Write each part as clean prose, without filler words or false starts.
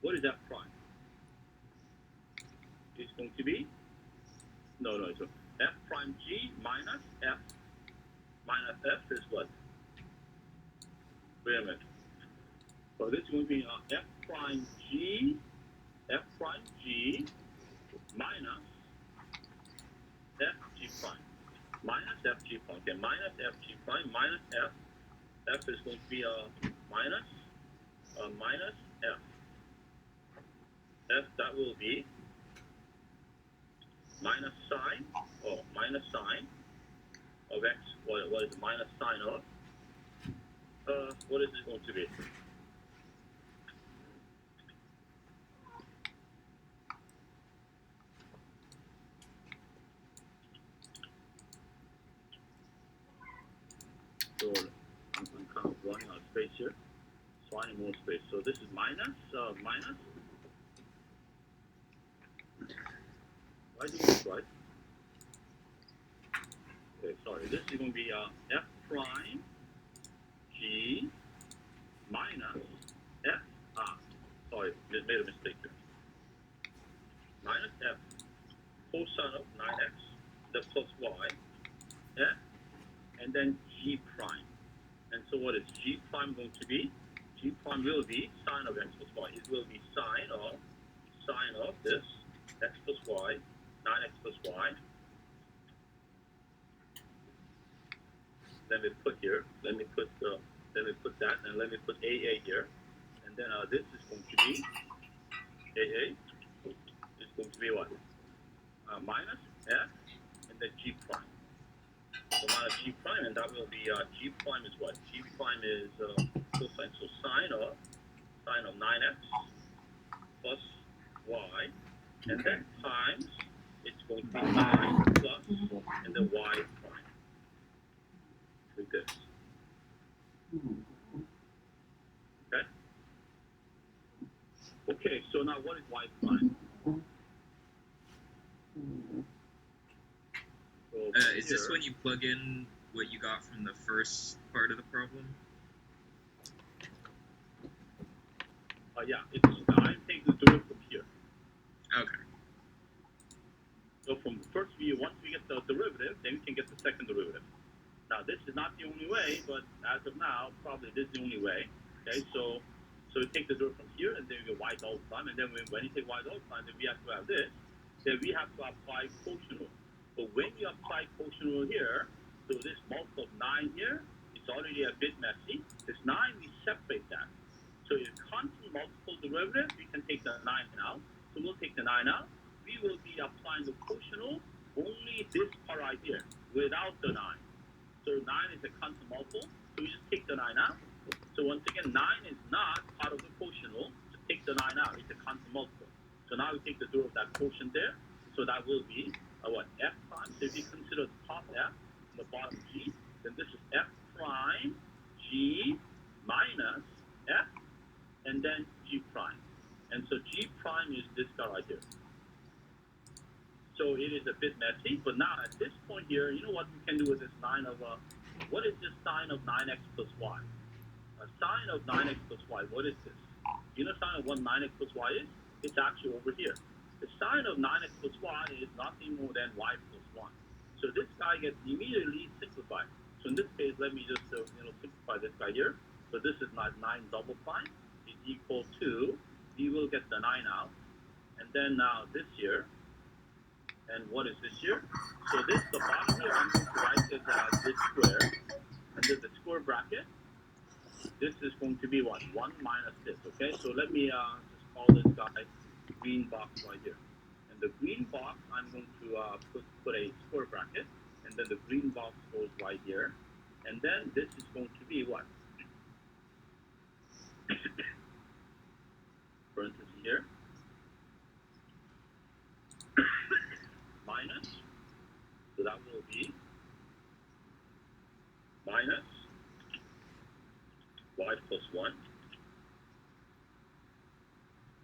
what is f prime? It's going to be, so f prime g minus f is what? Wait a minute. So this is going to be f prime g minus f g prime. Minus f g prime. Okay, minus f g prime minus f. F is going to be minus f. F, that will be minus sine of x. What is minus sine of? What is it going to be? So I'm kind of running out of space here. So I need more space. So this is minus. Why do this right? Okay, sorry. This is going to be f prime g minus f. Sorry, just made a mistake here. Minus f cosine of 9x, the plus y, f, and then g prime. And so what is g prime going to be? G prime will be sine of x plus y. It will be sine of this x plus y, 9x plus y. Let me put here. Let me put that, and let me put AA here. And then this is going to be AA. Is going to be what? Minus f, and then g prime. So minus g prime, and that will be g prime is what? G prime is cosine. So sine of 9x plus y, and then times it's going to be 9 plus, and then y prime. Like this. Okay. Okay. So now what is y prime? Is this when you plug in what you got from the first part of the problem? Yeah, I'm taking the derivative from here. Okay. So from first view, once we get the derivative, then we can get the second derivative. Now this is not the only way, but as of now, probably this is the only way. Okay, so we take the derivative from here, and then we get y double prime, and then when you take y double prime, then we have to have this. Then we have to apply quotient rule. But when you apply quotient rule here, so this multiple of 9 here, it's already a bit messy. This 9, we separate that. So if constant multiple derivative, we can take the 9 out. So we'll take the 9 out. We will be applying the quotient rule only this part right here, without the 9. So 9 is a constant multiple, so we just take the 9 out. So once again, 9 is not part of the quotient rule. So take the 9 out, it's a constant multiple. So now we take the derivative of that quotient there. So that will be what? F prime. So if you consider the top F and the bottom G, then this is F prime G minus F, and then G prime. And so G prime is this guy right here. So it is a bit messy, but now at this point here, you know what we can do with this sine of, what is this sine of 9x plus y? Sine of 9x plus y, what is this? You know sine of what 9x plus y is? It's actually over here. The sine of 9x plus y is nothing more than y plus 1. So this guy gets immediately simplified. So in this case, let me just simplify this guy here. So this is 9 double prime is equal to, we will get the 9 out. And then now this here, and what is this here? So this, the bottom here, I'm going to write this square, under the square bracket. This is going to be what? 1 minus this, okay? So let me just call this guy green box right here. And the green box, I'm going to put a square bracket, and then the green box goes right here. And then this is going to be what? Parenthesis here. Minus, so that will be minus y plus 1,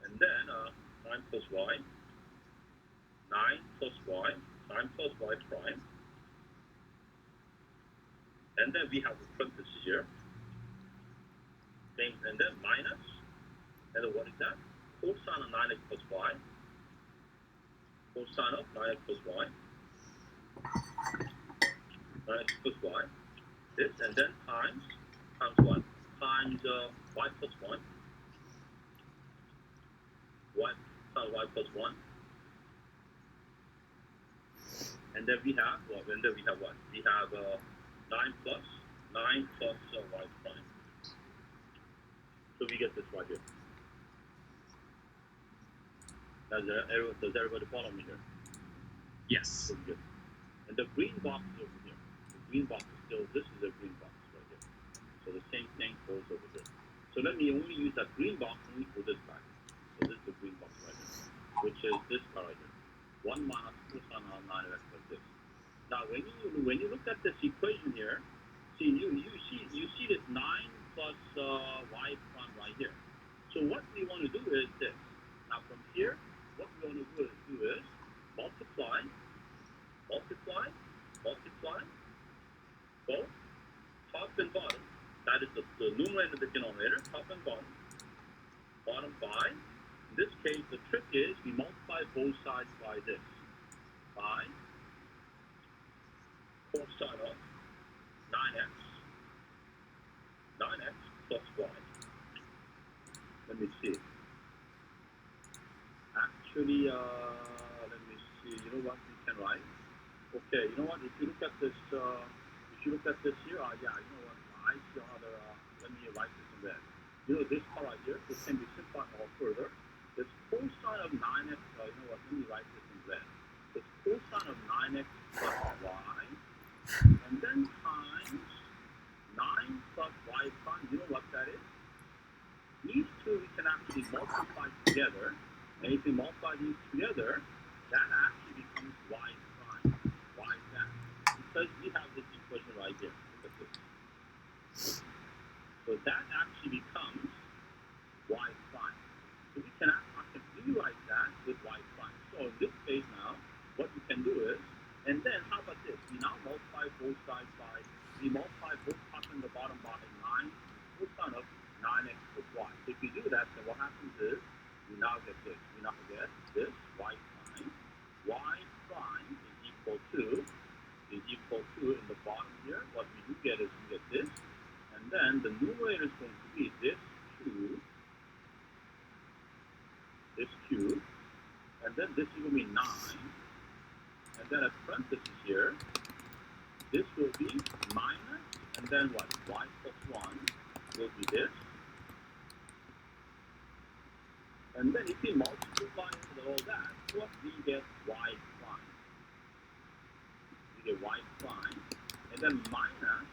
and then 9 plus y, 9 plus y, 9 plus y prime, and then we have the parenthesis here, and then minus, and then what is that? cosine of 9x plus y, cosine of 9x plus y, 9x plus y, this, and then times what? Times y plus 1, y times y plus 1, and then we have what? And then we have what? We have 9 plus y prime. So we get this right here. Does everybody follow me here? Yes. So good. And the green box is over here. The green box is still, this is a green box right here. So the same thing goes over here. So let me only use that green box only for this guy. So this is the green box right here, which is this guy right here. 1 minus cosine of 9x like this. Now when you look at this equation here, see you see this 9 plus y prime right here. So what we want to do is this. Now from here, what we want to do is multiply both top and bottom. That is the numerator and the denominator, top and bottom by. In this case, the trick is we multiply both sides by this, by cosine of 9x plus y. Let me see. Actually, let me see. You know what we can write? Okay, you know what? If you look at this, here, yeah, you know what? I see another. Let me write this in there. You know this part right here. This can be simplified more further. This cosine of 9x. You know what? Let me write this in red. This cosine of 9x plus y, and then times 9 plus y prime. You know what that is? These two we can actually multiply together, and if we multiply these together, that actually becomes y prime. Why is that? Because we have this equation right here. Look at this. So that actually becomes y prime. So we can rewrite that with y prime. So in this case now, what we can do is, and then how about this? We now multiply both sides by, we multiply both top and the bottom by 9 cosine of 9x plus y. So if you do that, then what happens is, we now get this. We now get this y prime. Y prime is equal to, in the bottom here, what we do get is we get this. And then the numerator is going to be this cube, and then this is going to be 9. And then a parenthesis here, this will be minus, and then what? Y plus 1 will be this. And then if we multiply all that, what we get y prime. We get y prime, and then minus,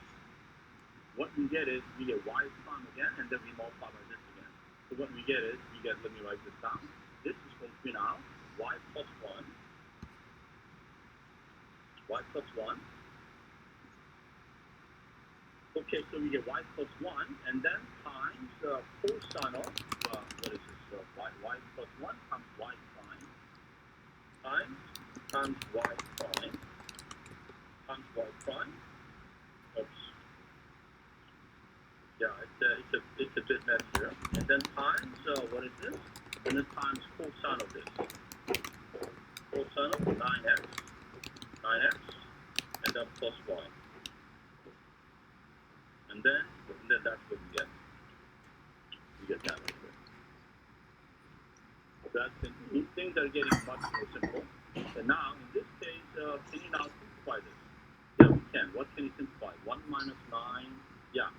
what we get is we get y prime again, and then we multiply by this again. So what we get is, let me write this down. This is going to be now y plus 1. Okay, so we get y plus 1, and then times cosine of, what is this, y plus 1 times y prime, times y prime, oops, yeah, it's a bit messier, and then times, what is this, and then times cosine of this, cosine of 9x, and then plus y. And then that's what we get. We get that right there. So that's it. Things are getting much more simple. And now, in this case, can you now simplify this? Yeah, we can. What can you simplify? 1 minus 9. Yeah,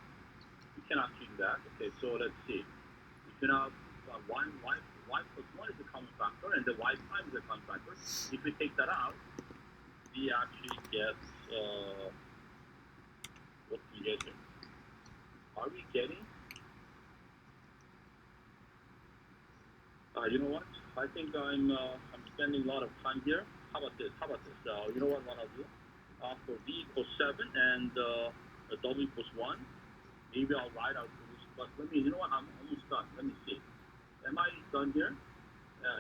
we can actually do that. Okay, so let's see. If you now, y plus 1 is a common factor, and the y prime is a common factor. If we take that out, we actually get, what do we get here? Are we getting? You know what? I think I'm spending a lot of time here. How about this? You know what I'll do? For v equals 7 and w equals 1, maybe I'll write out solution. But you know what? I'm almost done. Let me see. Am I done here?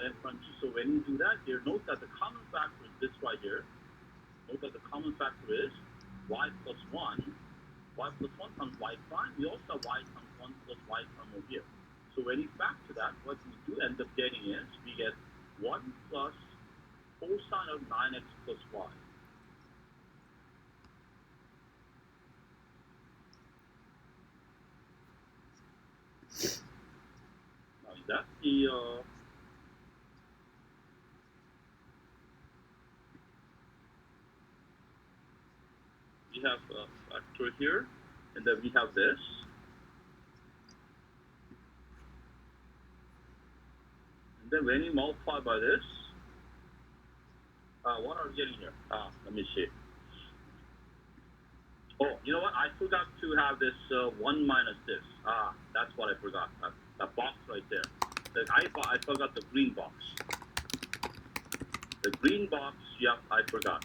In front of you. So when you do that here, note that the common factor is this right here. Note that the common factor is y plus 1. Y plus 1 times y prime. We also have y times 1 plus y prime over here. So when you factor that, what we do end up getting is we get 1 plus cosine of 9x plus y. Now that's the we have a factor here, and then we have this. And then when you multiply by this, what are we getting here? Let me see. Oh, you know what? I forgot to have this 1 minus this. That's what I forgot. That box right there. I forgot the green box. The green box, yeah, I forgot.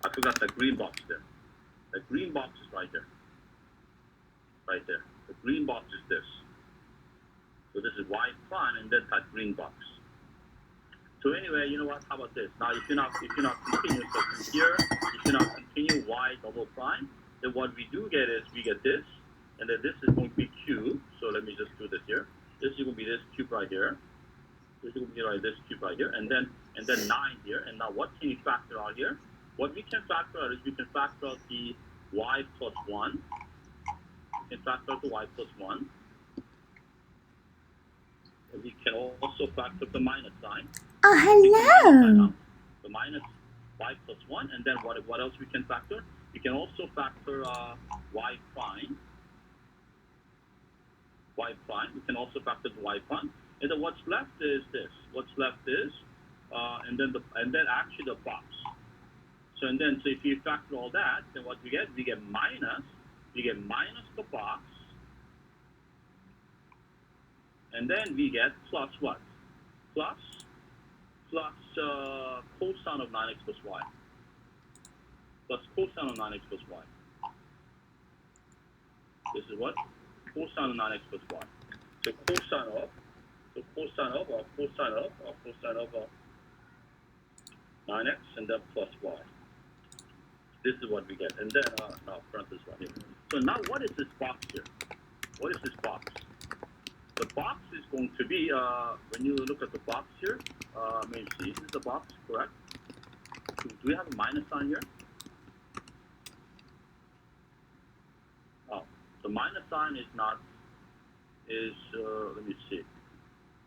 I forgot the green box there. The green box is right there. Right there. The green box is this. So this is y prime, and then that green box. So anyway, you know what? How about this? Now, if you not continue, so from here, if you not continue y double prime, then what we do get is we get this, and then this is going to be cube. So let me just do this here. This is going to be this cube right here. This is going to be like this cube right here, and then 9 here. And now, what can you factor out here? What we can factor out is we can factor out the y plus 1. We can factor out the y plus 1. And we can also factor the minus sign. Oh, hello. The minus y plus 1, and then what else we can factor? We can also factor y prime. Y prime. We can also factor the y prime. And then what's left is this. What's left is, and then actually the box. So if you factor all that, then what we get? We get minus the box, and then we get plus what? Plus cosine of 9x plus y. Plus cosine of 9x plus y. This is what? Cosine of 9x plus y. So cosine of 9x, and then plus y. This is what we get. And then, now parenthesis right here. So now what is this box here? What is this box? The box is going to be, when you look at the box here, let me see, this is the box, correct? Do we have a minus sign here? Oh, the minus sign is not, let me see,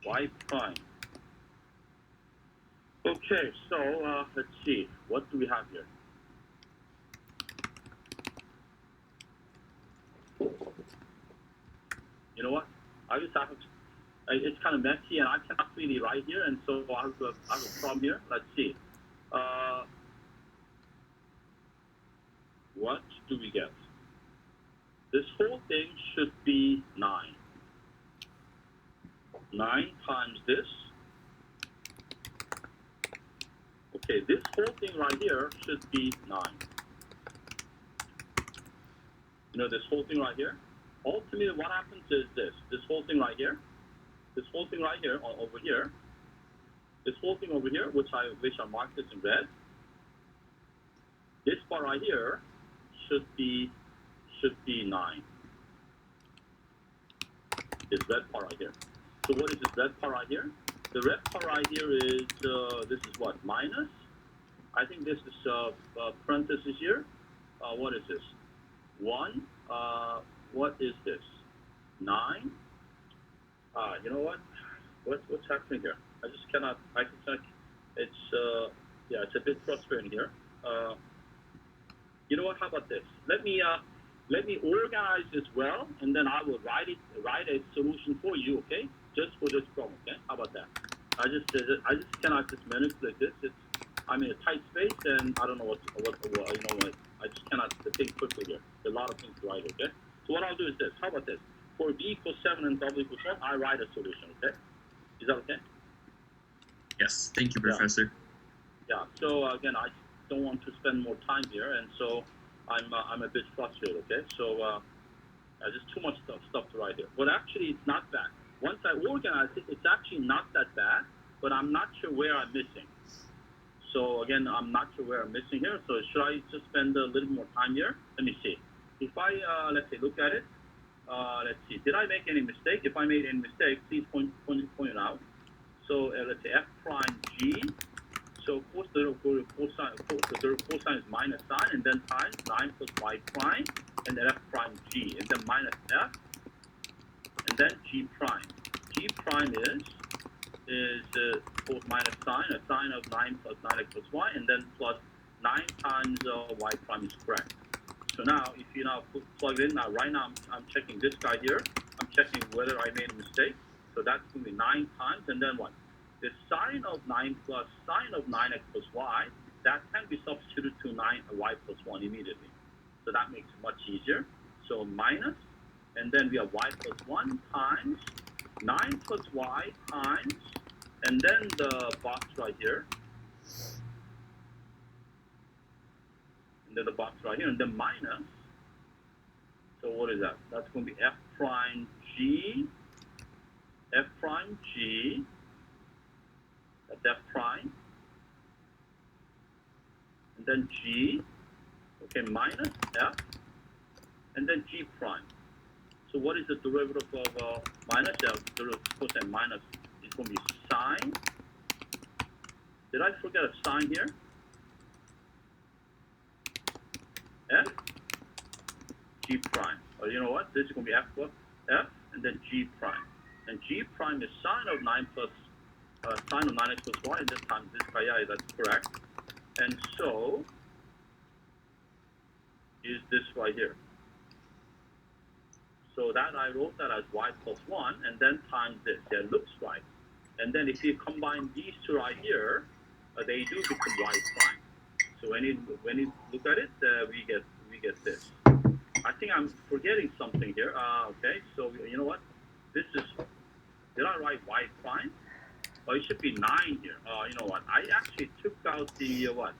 y prime. Okay, so let's see, what do we have here? You know what? I just have it's kind of messy, and I cannot really write here, and so I have a problem here. Let's see. What do we get? This whole thing should be 9. 9 times this. Okay, this whole thing right here should be 9. You know, this whole thing right here? Ultimately, what happens is this whole thing right here, over here, this whole thing over here, which I marked this in red, this part right here should be 9. This red part right here. So what is this red part right here? The red part right here is, this is what, minus? I think this is parenthesis here. What is this? 1. What is this? 9. You know what? What's happening here? I just cannot. It's it's a bit frustrating here. You know what? How about this? Let me organize this well, and then I will write a solution for you. Okay? Just for this problem. Okay? How about that? I just cannot just manipulate this. I'm in a tight space, and I don't know what I just cannot think quickly here. There's a lot of things to write. Okay? So what I'll do is this. How about this? For b equals 7 and w equals 1, I write a solution, okay? Is that okay? Yes, thank you, Professor. Yeah, so again, I don't want to spend more time here, and so I'm a bit frustrated, okay? So just too much stuff to write here. But actually, it's not bad. Once I organize it, it's actually not that bad, but I'm not sure where I'm missing. So again, I'm not sure where I'm missing here, so should I just spend a little more time here? Let me see. If I, let's say, look at it, let's see, did I make any mistake? If I made any mistake, please point it out. So let's say f prime g. So cosine is minus sign, and then times 9 plus y prime, and then f prime g, and then minus f, and then g prime. G prime is both minus sign, a sine of 9 plus 9x plus y, and then plus 9 times y prime is correct. So now, if you now plug it in, now right now I'm checking this guy here. I'm checking whether I made a mistake. So that's going to be 9 times, and then what? The sine of 9 plus sine of 9x plus y, that can be substituted to 9y plus 1 immediately. So that makes it much easier. So minus, and then we have y plus 1 times 9 plus y times, and then the box right here. And then the box right here, and then minus. So what is that? That's going to be f prime g, that's f prime, and then g, okay, minus f, and then g prime. So what is the derivative of minus f? Derivative of cosine minus is going to be sine. Did I forget a sign here? F, g prime. Or you know what? This is going to be f, and then g prime. And g prime is sine of 9 plus sine of 9x plus y, and this time this guy, yeah, that's correct. And so is this right here. So that I wrote that as y plus 1, and then times this. Yeah, it looks right. And then if you combine these two right here, they do become y prime. So when you look at it, we get this. I think I'm forgetting something here. Okay, so you know what? This is, did I write y prime? Oh, it should be 9 here. You know what? I actually took out the what?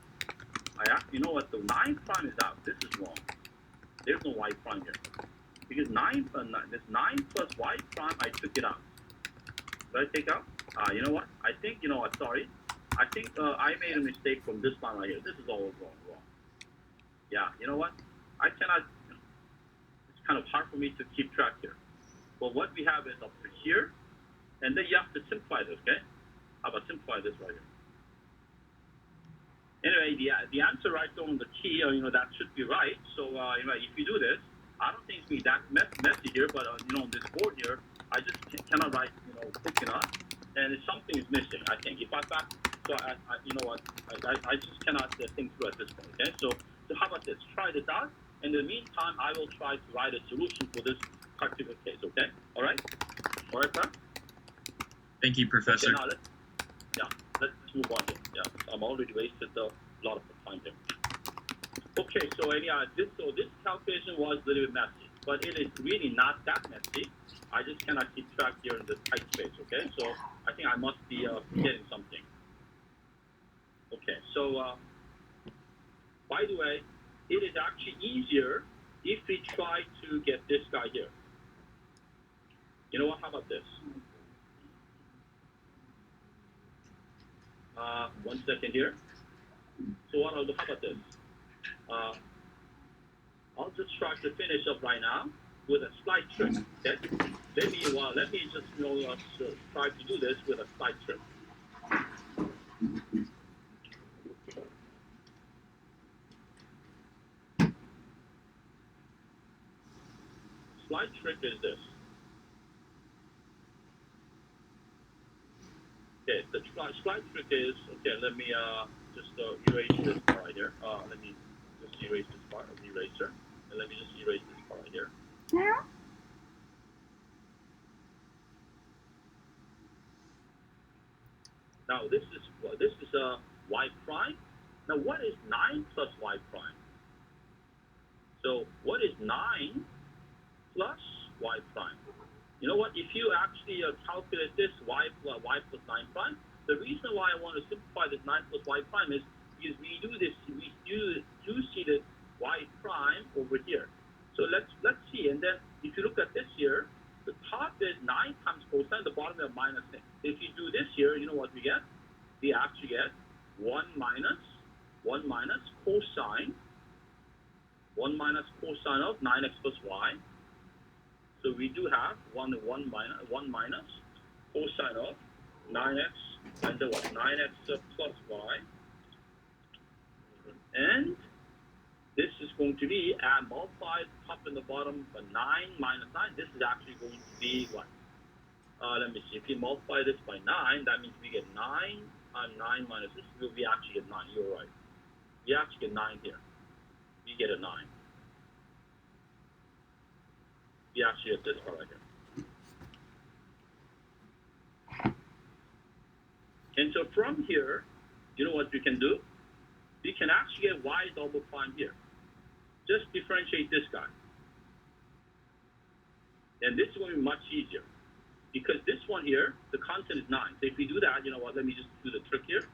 You know what? The 9 prime is out. This is wrong. There's no y prime here. Because this 9 plus y prime, I took it out. Did I take out? You know what? I think, you know what? Sorry. I think I made a mistake from this line right here. This is all wrong. Yeah, you know what? I cannot, it's kind of hard for me to keep track here. But what we have is up to here, and then you have to simplify this, okay? How about simplify this right here? Anyway, the answer right there on the key, you know, that should be right. So, you know, if you do this, I don't think it's going to be that messy here, but, you know, on this board here, I just cannot write, you know, quick enough. And something is missing, I think. If I back, so you know what, I just cannot think through at this point, okay? So how about this? Try this out. In the meantime, I will try to write a solution for this particular case, okay? All right? All right, sir? Thank you, Professor. Okay, now let's move on here. Yeah, I'm already wasted a lot of the time here. Okay, so this calculation was a little bit messy, but it is really not that messy. I just cannot keep track here in this tight space, okay? So I think I must be forgetting something. Okay, so by the way, it is actually easier if we try to get this guy here. You know what, how about this? 1 second here. So what I'll do, how about this? I'll just try to finish up right now with a slight trick, okay? Let me just, you know, try to do this with a slight trick. Slight trick is this. Okay, the slight trick is, okay, let me just erase this part right here. Let me just erase this part of the eraser. And let me just erase this part right here. Yeah. Now this is y prime. Now what is 9 plus y prime? So what is 9 plus y prime? You know what? If you actually calculate this y plus 9 prime, the reason why I want to simplify this 9 plus y prime is because we do see the y prime over here. So let's see. And then if you look at this here, the top is 9 times cosine, the bottom is minus 6. If you do this here, you know what we get? We actually get 1 minus cosine of 9x plus y. So we do have 1 minus cosine of 9x and the what? 9x plus y. And this is going to be multiplied top and the bottom by 9 minus 9. This is actually going to be what? Let me see. If you multiply this by 9, that means we get 9 times 9 minus this. We actually get 9. You're right. We actually get 9 here. We get a 9. We actually get this part right here. And so from here, you know what we can do? We can actually get y double prime here. Just differentiate this guy. And this is going to be much easier. Because this one here, the constant is 9. So if we do that, you know what, let me just do the trick here.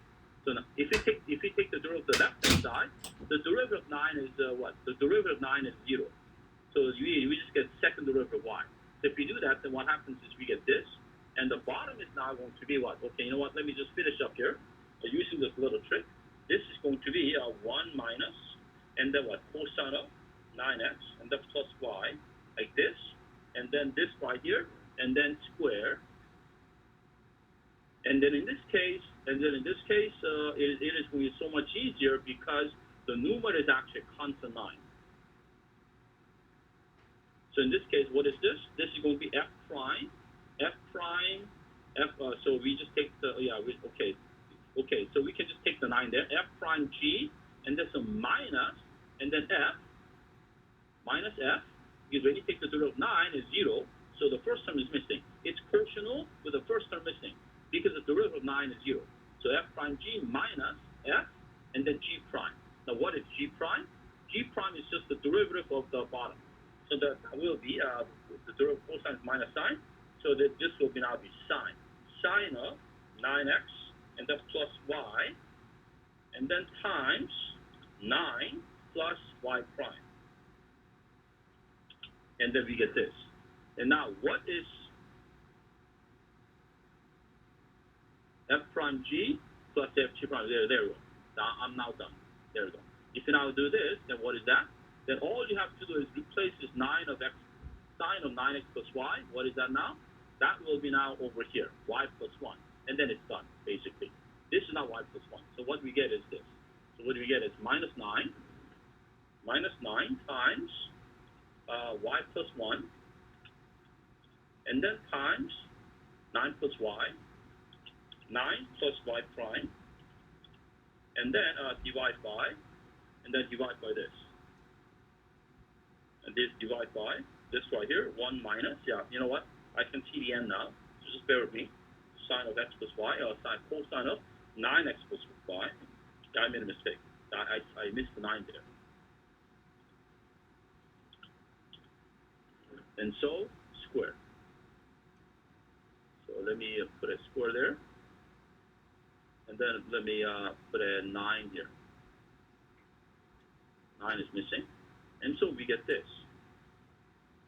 So now, if you take the derivative of the left-hand side, the derivative of 9 is what? The derivative of 9 is 0. So we just get second derivative of y. So if we do that, then what happens is we get this. And the bottom is now going to be what? Okay, you know what, let me just finish up here. Using this little trick. This is going to be 1 minus, and then what? Cosine of 9x, and then plus y, like this. And then this right here, and then square. And then in this case, it is going to be so much easier because the numerator is actually constant 9. So in this case, what is this? This is going to be f prime, so we just take the, okay, so we can just take the 9 there, f prime g, and then some minus, and then f, minus f, because when you take the derivative of 9 is 0, so the first term is missing. It's quotient with the first term missing, because the derivative of 9 is 0. So f prime g minus f, and then g prime. Now what is g prime? G prime is just the derivative of the bottom. So that will be the derivative of cosine is minus sine. So that this will be now be sine. Sine of 9x, and then plus y, and then times 9 plus y prime. And then we get this. And now what is f prime g plus f g prime? There we go. Now I'm now done. There we go. If you now do this, then what is that? Then all you have to do is replace this 9 of x, sine of 9x plus y. What is that now? That will be now over here, y plus 1. And then it's done, basically. This is now y plus 1. So what we get is this. So what we get is minus 9 times y plus 1, and then times 9 plus y, 9 plus y prime, and then divide by, and then divide by this. And this divide by this right here, 1 minus, you know what? I can see the end now, so just bear with me. Sine of x plus y, cosine of 9x plus y. I made a mistake. I missed the 9 there. And so, square. So let me put a square there. And then let me put a 9 here. 9 is missing. And so we get this.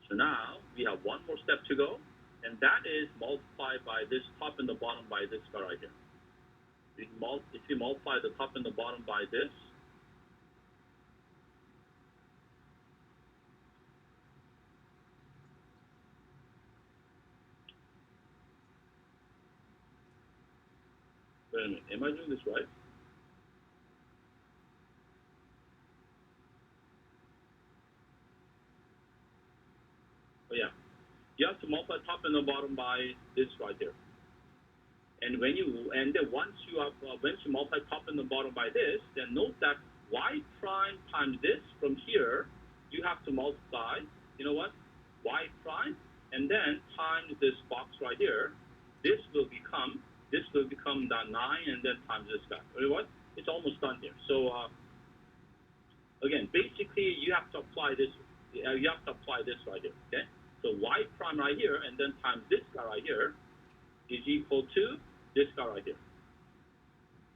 So now we have one more step to go. And that is multiplied by this top and the bottom by this guy right here. If you multiply the top and the bottom by this, wait a minute, am I doing this right? Oh yeah, you have to multiply top and the bottom by this right here. And then once you multiply top and the bottom by this, then note that y prime times this from here, you have to multiply, you know what, y prime, and then times this box right here. This will become the 9, and then times this guy. You know what? It's almost done here. So again, basically you have to apply this. You have to apply this right here. Okay. So y prime right here, and then times this guy right here is equal to this guy right here.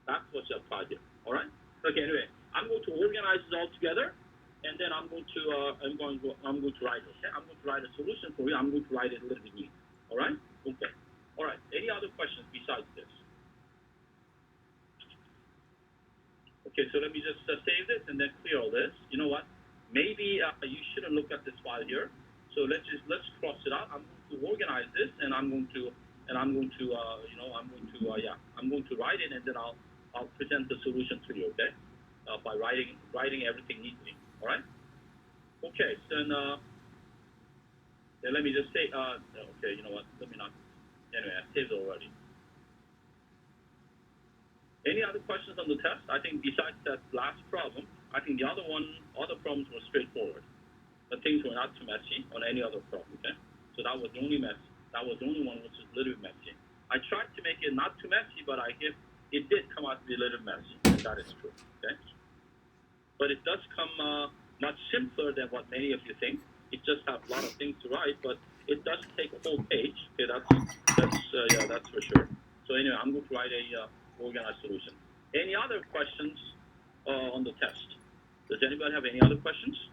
That's what you apply here. All right. Okay. Anyway, I'm going to organize this all together, and then I'm going to write it. Okay. I'm going to write a solution for you. I'm going to write it a little bit neat. All right. Okay. All right. Any other questions besides this? Okay. So let me just save this and then clear all this. You know what? Maybe you shouldn't look at this file here. So let's cross it out. I'm going to organize this, and I'm going to and I'm going to, I'm going to write it, and then I'll present the solution to you, okay? By writing everything neatly, all right? Okay, then let me just say, okay, you know what? Let me not. Anyway, I saved it already. Any other questions on the test? I think besides that last problem, I think the other problems were straightforward. The things were not too messy on any other problem, okay? So that was the only mess. That was the only one which is a little bit messy. I tried to make it not too messy, but I guess it did come out to be a little messy, and that is true, okay? But it does come much simpler than what many of you think. It just has a lot of things to write, but it does take a whole page. Okay, that's for sure. So anyway, I'm going to write a organized solution. Any other questions on the test? Does anybody have any other questions?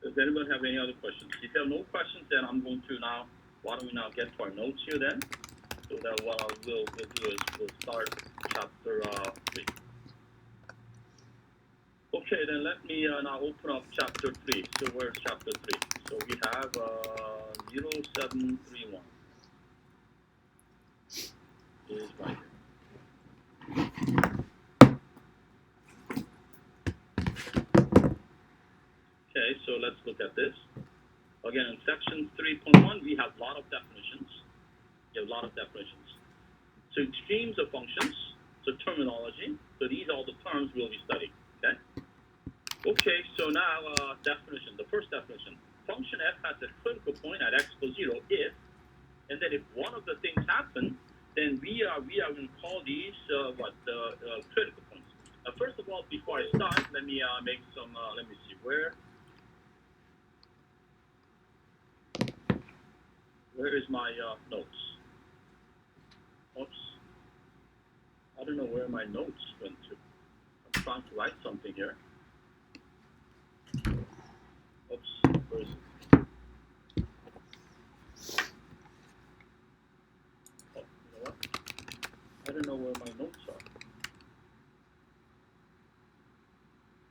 Does anybody have any other questions? If you have no questions, then I'm going to now, why don't we now get to our notes here then? So that what we'll do is we'll start chapter 3. Okay, then let me now open up chapter 3. So where's chapter 3? So we have 0731 is right here. Okay, so let's look at this. Again, in section 3.1, we have a lot of definitions. So extremes of functions, so terminology. So these are all the terms we'll be studying, okay? Okay, so now definition. The first definition. Function f has a critical point at x equals 0 if, and then if one of the things happen, then we are going to call these critical points. First of all, before I start, let me make some. Let me see where is my notes. Oops, I don't know where my notes went to. I'm trying to write something here. Oops, where is it? Oh, you know what? I don't know where my notes are.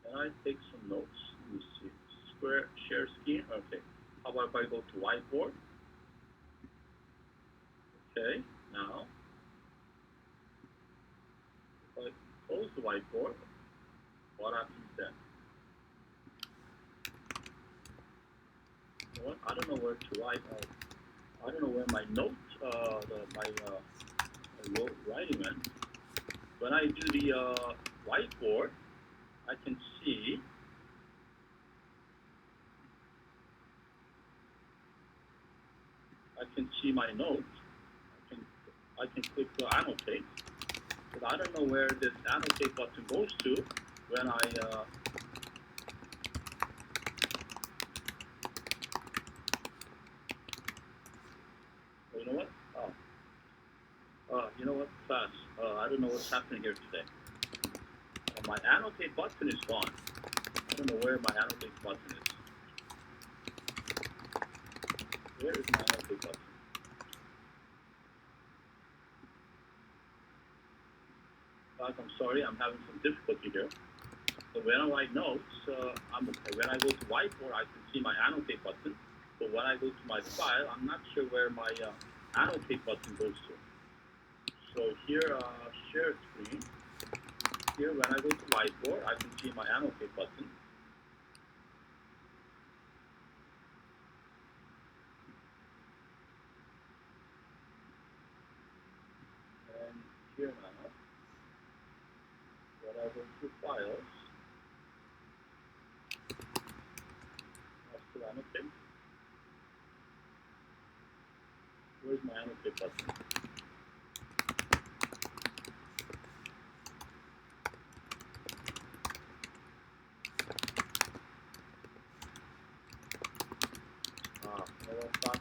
Can I take some notes? Let me see. Square share scheme. Okay. How about if I go to whiteboard? Okay. Now, if I close the whiteboard, what happens then? You know what? I don't know where to write. I don't know where my notes, my writing went. When I do the whiteboard, I can see. My notes. I can click annotate, but I don't know where this annotate button goes to when I. You know what? You know what, class? I don't know what's happening here today. My annotate button is gone. I don't know where my annotate button is. Where is my annotate button? Class, I'm sorry, I'm having some difficulty here. So when I write notes, I'm okay. When I go to whiteboard, I can see my annotate button. But when I go to my file, I'm not sure where my annotate button goes to. So here, share screen. Here, when I go to whiteboard, I can see my annotate button. And here now, when I go to files, I still annotate. Where's my annotate button?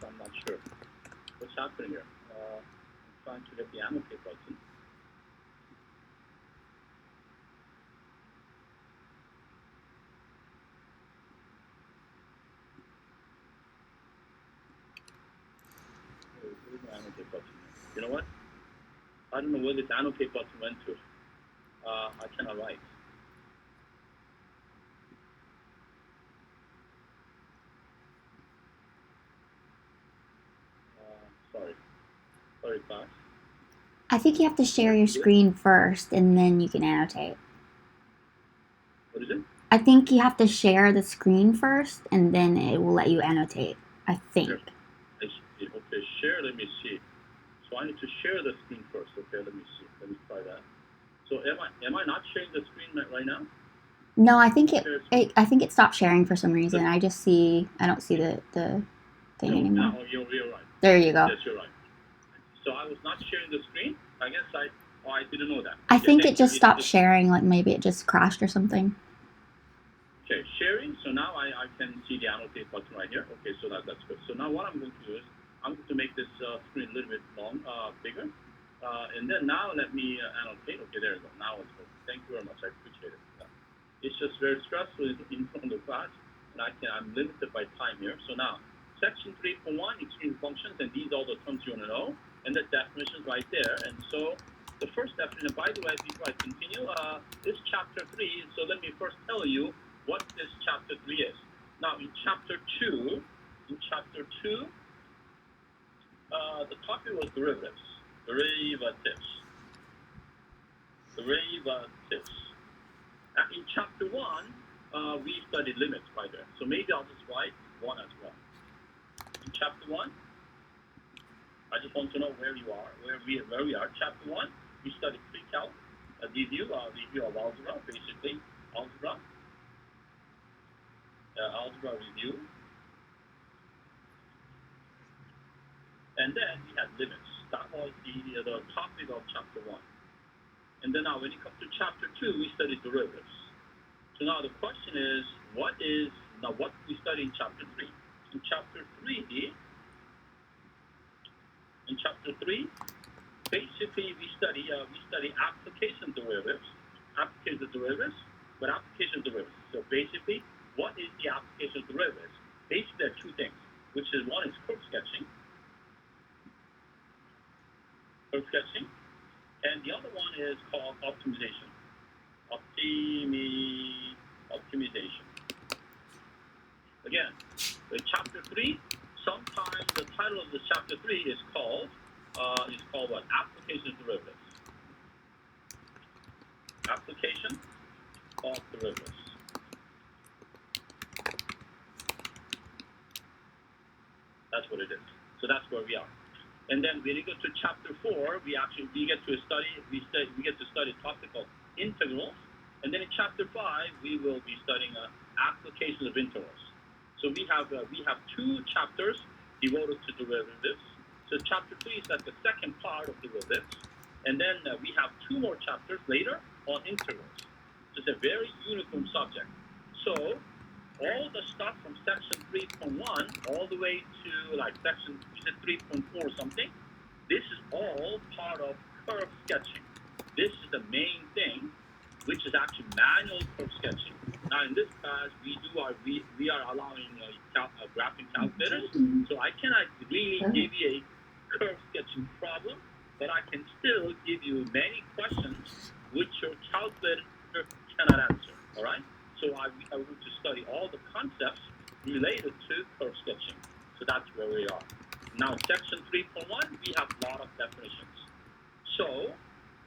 I'm not sure. What's happening here? I'm trying to get the annotate button. Where's my annotate button? You know what? I don't know where this annotate button went to. I cannot write. Sorry, class. I think you have to share your screen first and then you can annotate. What is it? I think you have to share the screen first and then it will let you annotate. I think. Sure. I see. Okay, share. Let me see. So I need to share the screen first. Okay, let me see. Let me try that. So am I not sharing the screen right now? No, I think it stopped sharing for some reason. I don't see the thing anymore. No, you're right. There you go. Yes, you're right. So I was not sharing the screen. I guess I didn't know that. I think it just stopped sharing, like maybe it just crashed or something. Okay, sharing. So now I can see the annotate button right here. Okay, so that's good. So now what I'm going to do is I'm going to make this screen a little bit bigger. And then now let me annotate. Okay, there you go. Now it's good. Thank you very much. I appreciate it. It's just very stressful in front of class, and I'm limited by time here. So now, section 3.1, extreme functions, and these are the terms you want to know, and the definitions right there. And so the first definition, by the way, before I continue, this chapter 3, so let me first tell you what this chapter 3 is. Now, in chapter 2, the topic was derivatives. In chapter 1, we studied limits by there. So maybe I'll just write 1 as well. In chapter 1, I just want to know where we are. Chapter 1, we studied pre-calc, a review of algebra, basically. Algebra review. And then we had limits. That was the topic of chapter 1. And then now when it comes to chapter 2, we studied derivatives. So now the question is, what we study in chapter 3? In chapter 3, basically we study application derivatives. So basically, what is the application derivatives? Basically, there are two things, which is one is curve sketching, and the other one is called optimization. Optimization. Again, in chapter 3, sometimes the title of the chapter 3 is called what? Application derivatives. Application of derivatives. That's what it is. So that's where we are. And then when you go to chapter 4, we get to study topic called integrals. And then in chapter 5, we will be studying application of integrals. So we have 2 chapters devoted to derivatives. So chapter 3 is like the second part of derivatives. And then we have 2 more chapters later on integrals. So it's a very uniform subject. So all the stuff from section 3.1 all the way to like section 3.4 or something, this is all part of curve sketching. This is the main thing, which is actually manual curve sketching. Now in this class, we are allowing graphing calculators, so I cannot really give you a curve sketching problem, but I can still give you many questions which your calculator cannot answer. All right? So I will to study all the concepts related to curve sketching. So that's where we are. Now, section 3.1, we have a lot of definitions. So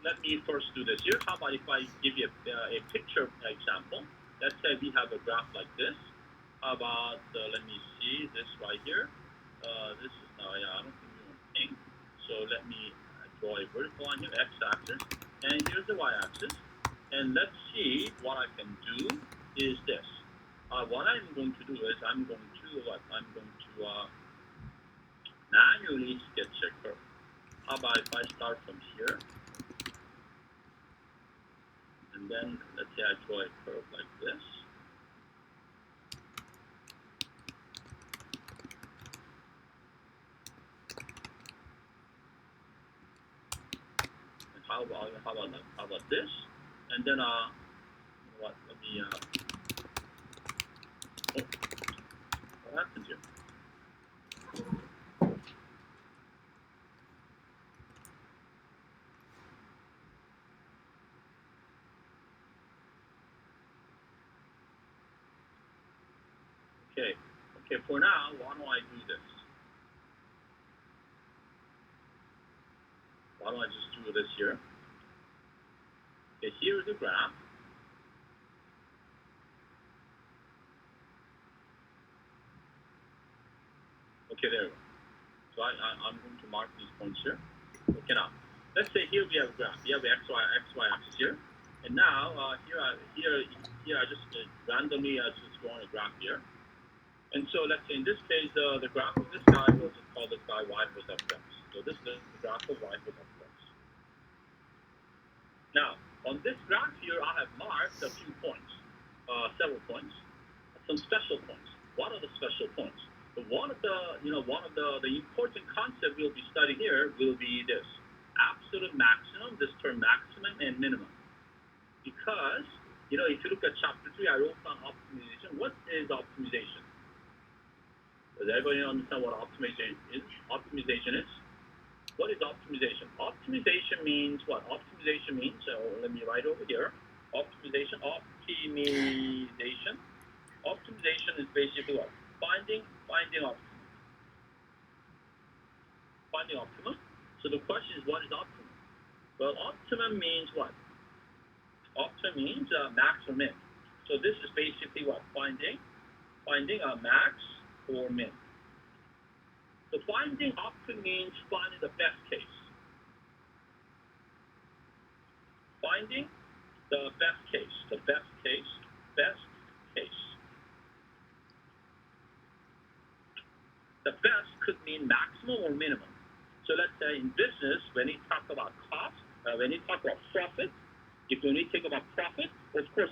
let me first do this here. How about if I give you a picture example? Let's say we have a graph like this. How about, let me see, this right here. This is now, I don't think we want pink. So let me draw a vertical line here, x-axis. And here's the y-axis. And let's see what I can do is this. What I'm going to do is I'm going to manually sketch a curve. How about if I start from here, and then let's say I draw a curve like this. And how about this? And then what happens here? Okay, for now, why don't I do this? Why don't I just do this here? Okay, here is the graph. Okay, there we go. So I'm going to mark these points here. Okay, now, let's say here we have a graph. We have the XY axis here. And now, here I just randomly just drawn a graph here. And so let's say in this case, the graph of this guy, we'll just call this guy y plus f x. So this is the graph of y plus f x. Now, on this graph here, I have marked a few points, several points, some special points. What are the special points? One of the important concept we'll be studying here will be this: absolute maximum, this term maximum and minimum. Because, if you look at chapter 3, I wrote down optimization. What is optimization? Does everybody understand what optimization is? Optimization is? What is optimization? Optimization means what? Optimization means, so let me write over here. Optimization is basically what? Finding optimum. Finding optimum. So the question is, what is optimum? Well, optimum means what? Optimum means max or min. So this is basically what? Finding a max or min. So finding optimum means finding the best case. Finding the best case. The best case. Best case. The best could mean maximum or minimum. So let's say in business, when you talk about cost, when you talk about profit, if you only think about profit, of course,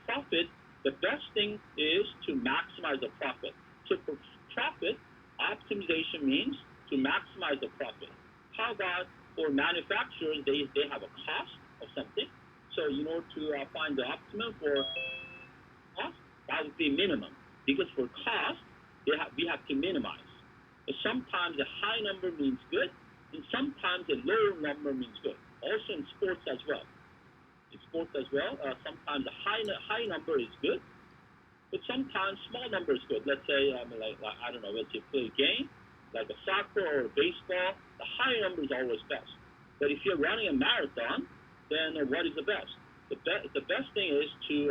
profit, the best thing is to maximize the profit. So for profit, optimization means to maximize the profit. How about for manufacturers, they have a cost of something. So in order to find the optimum for cost, that would be minimum. Because for cost, we have to minimize. Sometimes a high number means good, and sometimes a low number means good. Also in sports as well. Sometimes a high number is good, but sometimes small number is good. Let's say, I don't know, let's say play a game, like a soccer or a baseball, the high number is always best. But if you're running a marathon, then what is the best? The best thing is to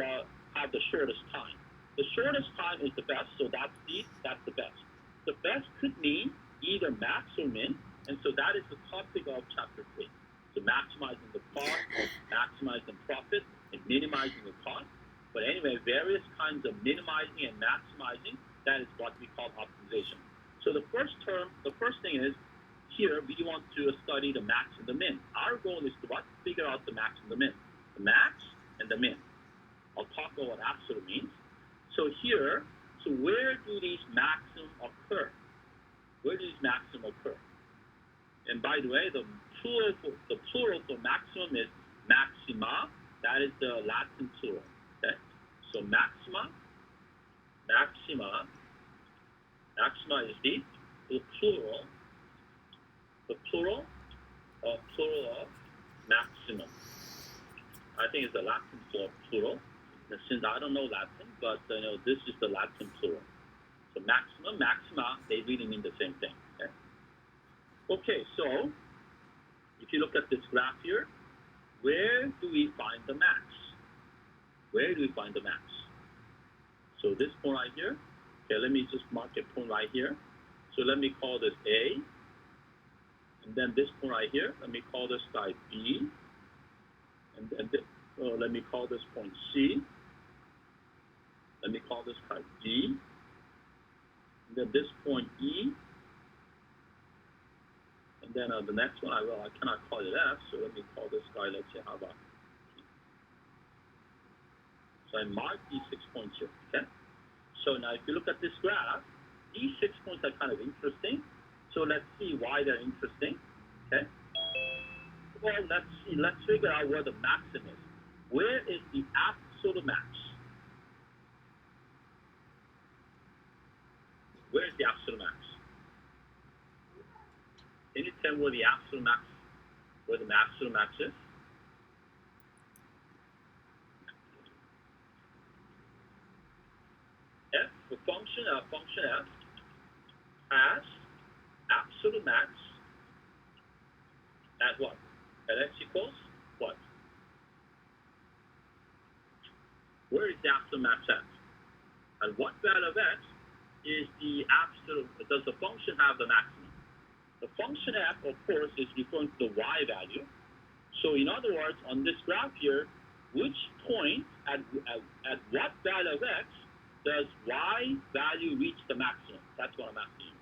have the shortest time. The shortest time is the best, so that's the best. The best could mean either max or min, and so that is the topic of chapter 3. So maximizing the cost, maximizing profit, and minimizing the cost. But anyway, various kinds of minimizing and maximizing, that is what we call optimization. So the first thing is, here we want to study the max and the min. Our goal is to what? Figure out the max and the min. The max and the min. I'll talk about what absolute means. So here, where do these maximum occur? Where do these maximum occur? And by the way, the plural for maximum is maxima. That is the Latin plural. Okay? So maxima is the plural of maximum. I think it's the Latin plural. Since I don't know Latin, but this is the Latin plural. So maximum, maxima, they really mean the same thing. Okay, so if you look at this graph here, where do we find the max? Where do we find the max? So this point right here, okay, let me just mark a point right here. So let me call this A, and then this point right here, let me call this guy B, and then let me call this point C. Let me call this guy D. And then this point E. And then the next one, I cannot call it F, so let me call this guy, let's say, how about P. So I mark these 6 points here, okay? So now if you look at this graph, these 6 points are kind of interesting. So let's see why they're interesting, okay? Well, let's figure out where the maximum is. Where is the absolute max? Where is the absolute max? Can you tell where the absolute max is? F, the function F has absolute max at what? at x equals what? Where is the absolute max at? At what value of x is the absolute, does the function have the maximum? The function f, of course, is referring to the y value. So in other words, on this graph here, which point, at what value of x, does y value reach the maximum? That's what I'm asking you.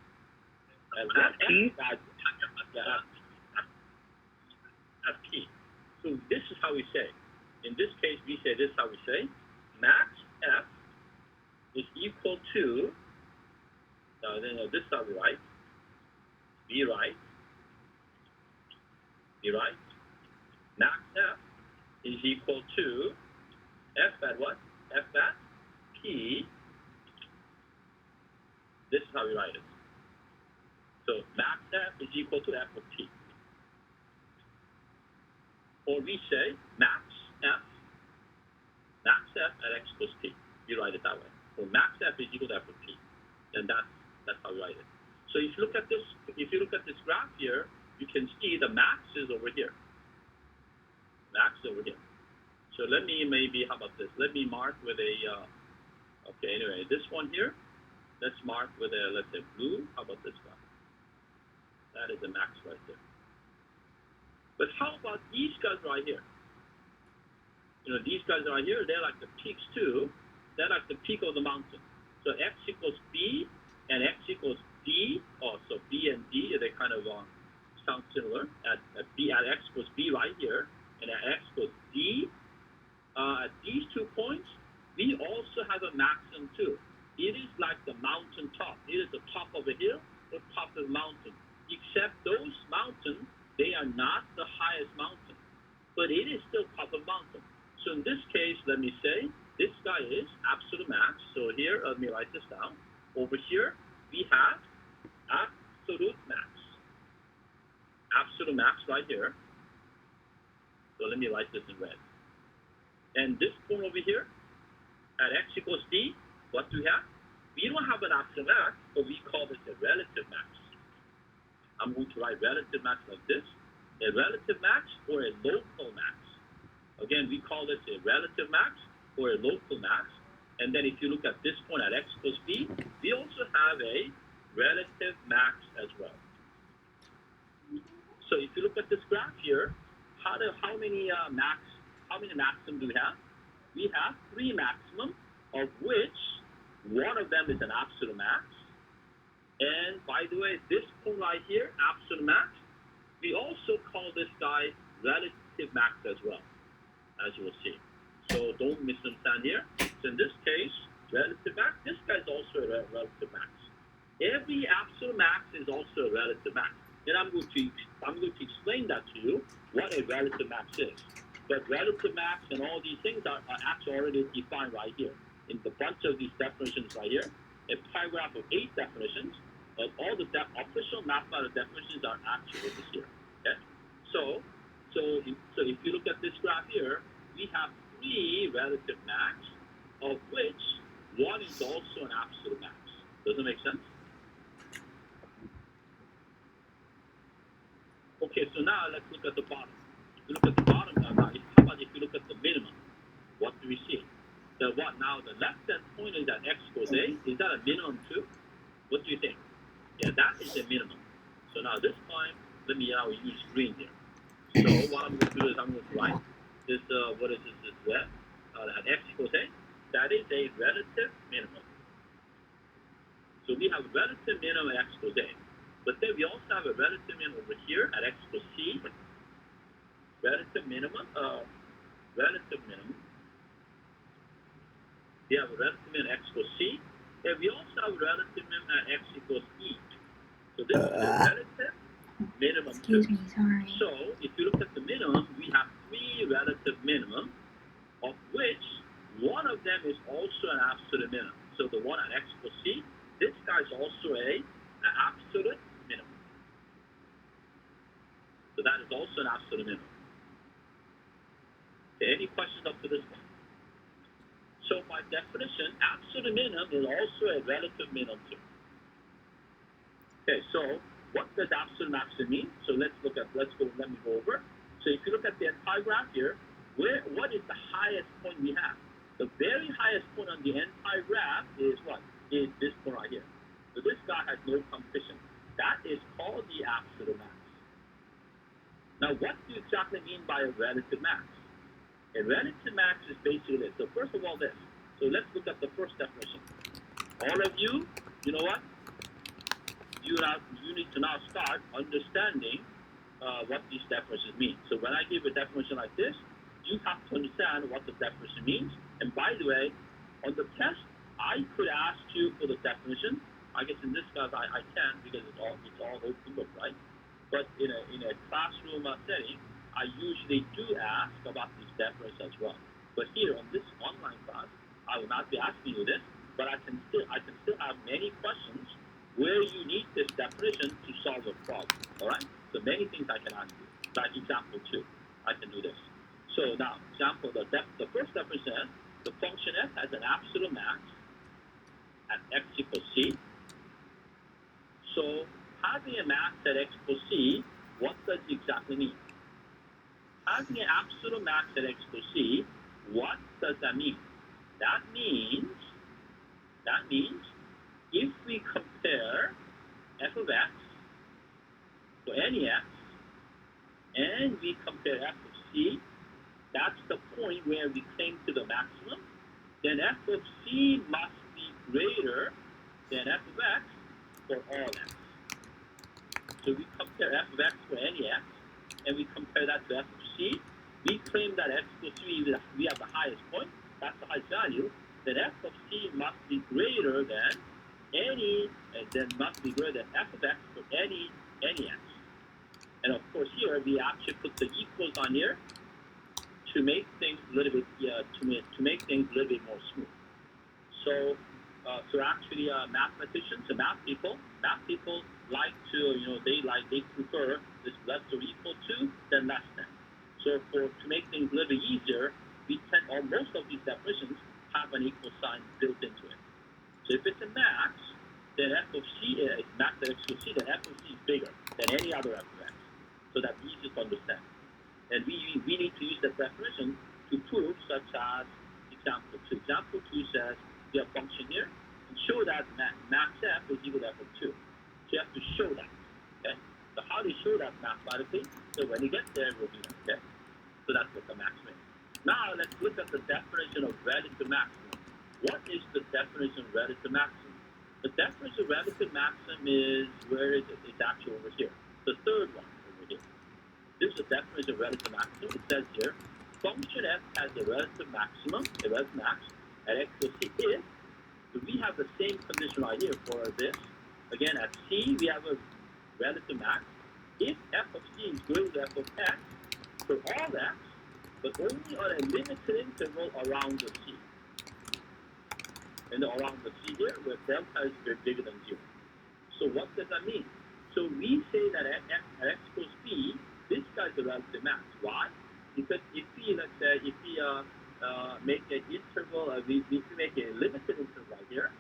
At what x value? At p. So this is how we say. In this case, we say this is how we say. Max f is equal to, this is how we write. Be right. Max f is equal to f at what? F at p. This is how we write it. So max f is equal to f of p. Or we say max f at x plus p. We write it that way. So max f is equal to f of p. And that's how we write it. So if you look at this graph here, you can see the max is over here. Max is over here. So let me how about this? Let me mark with a, okay, anyway, this one here, let's mark with a, let's say blue. How about this one? That is the max right there. But how about these guys right here? You know, these guys right here, they're like the peaks too. They're like the peak of the mountain. So x equals b and x equals d. Oh, so b and d, they kind of sound similar. At x equals b right here, and at x equals d. At these 2 points, we also have a maximum too. It is like the mountain top. It is the top of a hill or top of the mountain. Except those mountains, they are not the highest mountain, but it is still top of mountain. So in this case, let me say, this guy is absolute max. So here, let me write this down. Over here, we have absolute max. Absolute max right here. So let me write this in red. And this point over here, at x equals d, what do we have? We don't have an absolute max, but we call this a relative max. I'm going to write relative max like this. A relative max or a local max. Again, we call this a relative max or a local max. And then if you look at this point at x equals b, we also have a relative max as well. So if you look at this graph here, how many maximum do we have? We have 3 maximum, of which one of them is an absolute max. And by the way, this point right here, absolute max, we also call this guy relative max as well, as you will see. So don't misunderstand here. So in this case, relative max, this guy is also a relative max. Every absolute max is also a relative max. And I'm going to explain that to you, what a relative max is. But relative max and all these things are actually already defined right here. In the bunch of these definitions right here, a paragraph of 8 definitions, and all the official mathematical definitions are actually over here. Okay? So if you look at this graph here, we have 3 relative max, of which one is also an absolute max. Does it make sense? Okay, so now let's look at the bottom. If you look at the bottom now, how about if you look at the minimum? What do we see? The left-hand point is at x equals a. Is that a minimum too? What do you think? Yeah, that is a minimum. So now this time, let me now use green here. So what I'm going to do is I'm going to write this, what is this, red, at x equals a. That is a relative minimum. So we have a relative minimum at x equals a. But then we also have a relative minimum over here at x equals c. Relative minimum. We have a relative minimum at x equals c. And we also have a relative minimum at x equals e. So this is a relative minimum. Excuse me, sorry. So if you look at the minimum, we have 3 relative minimum, of which one of them is also an absolute minimum. So the one at x equals c, this guy is also an absolute minimum. So that is also an absolute minimum. Okay, any questions up to this point? So by definition, absolute minimum is also a relative minimum too. Okay, so what does absolute maximum mean? So let me go over. So if you look at the entire graph here, what is the highest point we have? The very highest point on the entire graph is what? Is this point right here. So this guy has no competition. That is called the absolute max. Now, what do you exactly mean by a relative max? A relative max is basically this. So first of all, this. So let's look at the first definition. All of you, you know what? You need to now start understanding what these definitions mean. So when I give a definition like this, you have to understand what the definition means. And by the way, on the test, I could ask you for the definition. I guess in this case I can because it's all open book, right? But in a classroom setting, I usually do ask about these definitions as well. But here on this online class, I will not be asking you this, but I can still have many questions where you need this definition to solve a problem. All right? So many things I can ask you. Like example 2, I can do this. So now, example, the first definition says the function f has an absolute max at x equals c. So having a max at x equals c, what does it exactly mean? Having an absolute max at x equals c, what does that mean? That means if we compare f of x for any x, and we compare f of c, that's the point where we claim to the maximum, then f of c must be greater than f of x for all x. So we compare f of x for any x, and we compare that to f of c. We claim that x equals c, we have the highest point, that's the highest value, then f of c must be greater than f of x for any x. And of course here we actually put the equals on here to make things a little bit make things a little bit more smooth. So actually mathematicians and math people like to they prefer this less or equal to than less than. So to make things a little bit easier, most of these definitions have an equal sign built into it. So if it's a max, then f of c is max at x equals c, then f of c is bigger than any other f of x. So that's easy to understand. And we need to use that definition to prove, such as example 2. Example 2 says we have a function here, and show that max f is equal to f of 2. So you have to show that. Okay? So how do you show that mathematically? So when you get there, it will be okay. So that's what the max means. Now let's look at the definition of relative maximum. What is the definition of relative maximum? The definition of relative maximum is, where is it? It's actually over here. The third one over here. This is the definition of relative maximum. It says here, function f has a relative maximum, a relative max, at x equals c if, so we have the same condition right here for this. Again, at c, we have a relative max. If f of c is greater than f of x for all x, but only on a limited interval around the c. And around the c here, where delta is bigger than 0. So what does that mean? So we say that at x equals b, this guy is a relative max. Why? Because if we, let's say, make an interval, if we make a limited interval right here,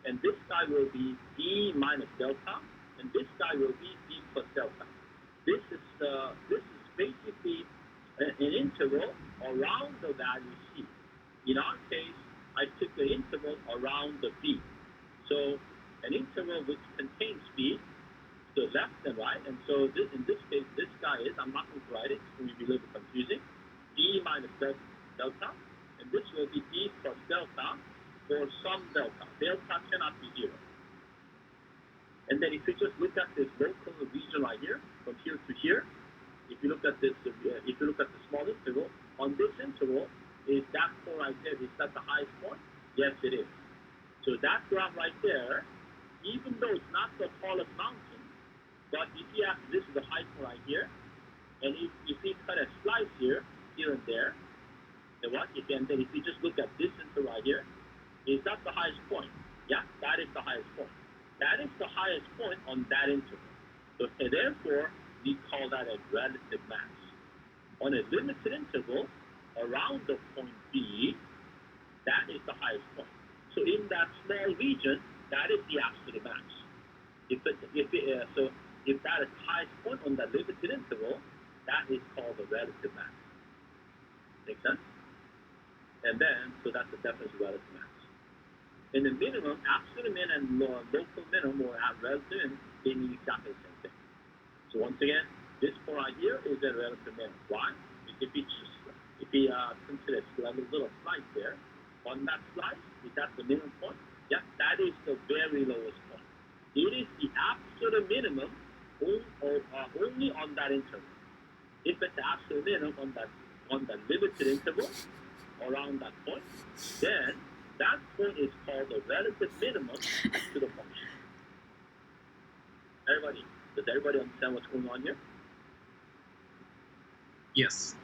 and this guy will be d minus delta, and this guy will be d plus delta. This is basically an interval around the value c. In our case, I took the interval around the b. So an interval which contains b to the left and right, and so in this case, this guy is, I'm not going to write it, it's going to be a little bit confusing, d minus delta, and this will be d plus delta for some delta. Delta cannot be 0. And then if you just look at this local region right here, from here to here, if you look at this, if you look at the small interval, on this interval, is that point right there, is that the highest point? Yes, it is. So that graph right there, even though it's not the tallest mountain, but if you have, this is the high point right here, and if we cut a slice here and there, then what? And then if you just look at this interval right here, is that the highest point? Yeah, that is the highest point. That is the highest point on that interval. So therefore, we call that a relative max. On a limited interval, around the point B, that is the highest point. So in that small region, that is the absolute max. So if that is the highest point on that limited interval, that is called the relative max. Make sense? And then, so that's the definition of relative max. In the minimum, absolute min and local minimum or relative min, they mean exactly the same thing. So once again, this point right here is a relative minimum. Why? If we consider a little slice there, on that slice, is that the minimum point? Yes, that is the very lowest point. It is the absolute minimum only on that interval. If it's the absolute minimum on that limited interval around that point, then that point is called the relative minimum to the function. Does everybody understand what's going on here? Yes.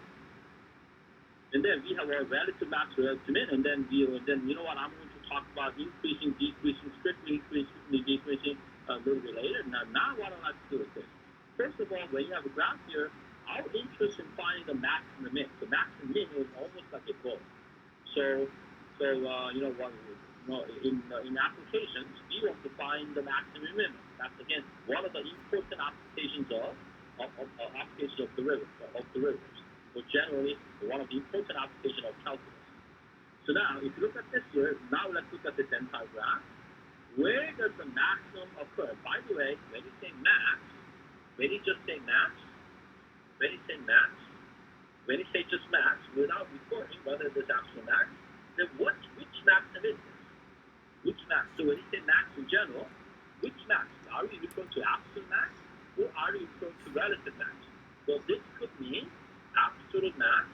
And then we have our relative max, relative min, and then you know what, I'm going to talk about increasing, decreasing, strictly increasing, decreasing a little bit later. Now what I'd like to do is this. First of all, when you have a graph here, our interest in finding the max and the min. The max and min is almost like a goal. So you know what? In applications, we want to find the max and minimum. That's again one of the important applications of derivatives. But generally, one of the important applications of calculus. So now, if you look at this here, now let's look at this entire graph. Where does the maximum occur? By the way, when you say max, when you just say max, when you say max, when you say just max, without recording whether there's absolute max, then which maximum is this? Which max? So when you say max in general, which max? Are you referring to absolute max, or are you referring to relative max? Well, this could mean absolute max,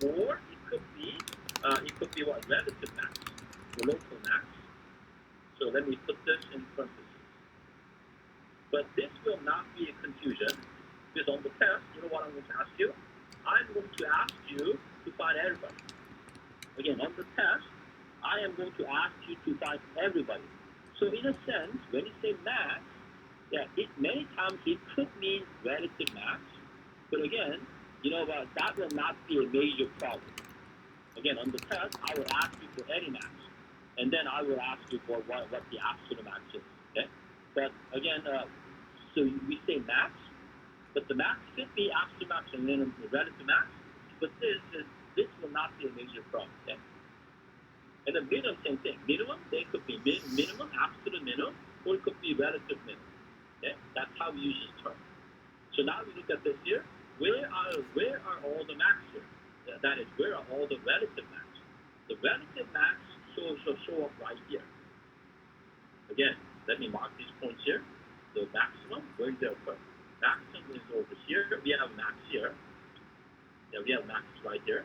or it could be what? Relative max, or local max. So let me put this in parentheses. But this will not be a confusion, because on the test, you know what I'm going to ask you? I'm going to ask you to find everybody. Again, on the test, I am going to ask you to find everybody. So in a sense, when you say max, many times it could mean relative max, but again, you know what, that will not be a major problem. Again, on the test, I will ask you for any max, and then I will ask you for what the absolute max is. Okay? But again, so we say max, but the max could be absolute max and then the relative max, but this will not be a major problem. Okay? And the minimum, same thing. Minimum, they could be minimum, absolute minimum, or it could be relative minimum. Okay? That's how we use this term. So now we look at this here. Where are all the max here? That is, where are all the relative max? The relative max show up right here. Again, let me mark these points here. The maximum, where is their occur? Maximum is over here. We have max here. Yeah, we have max right here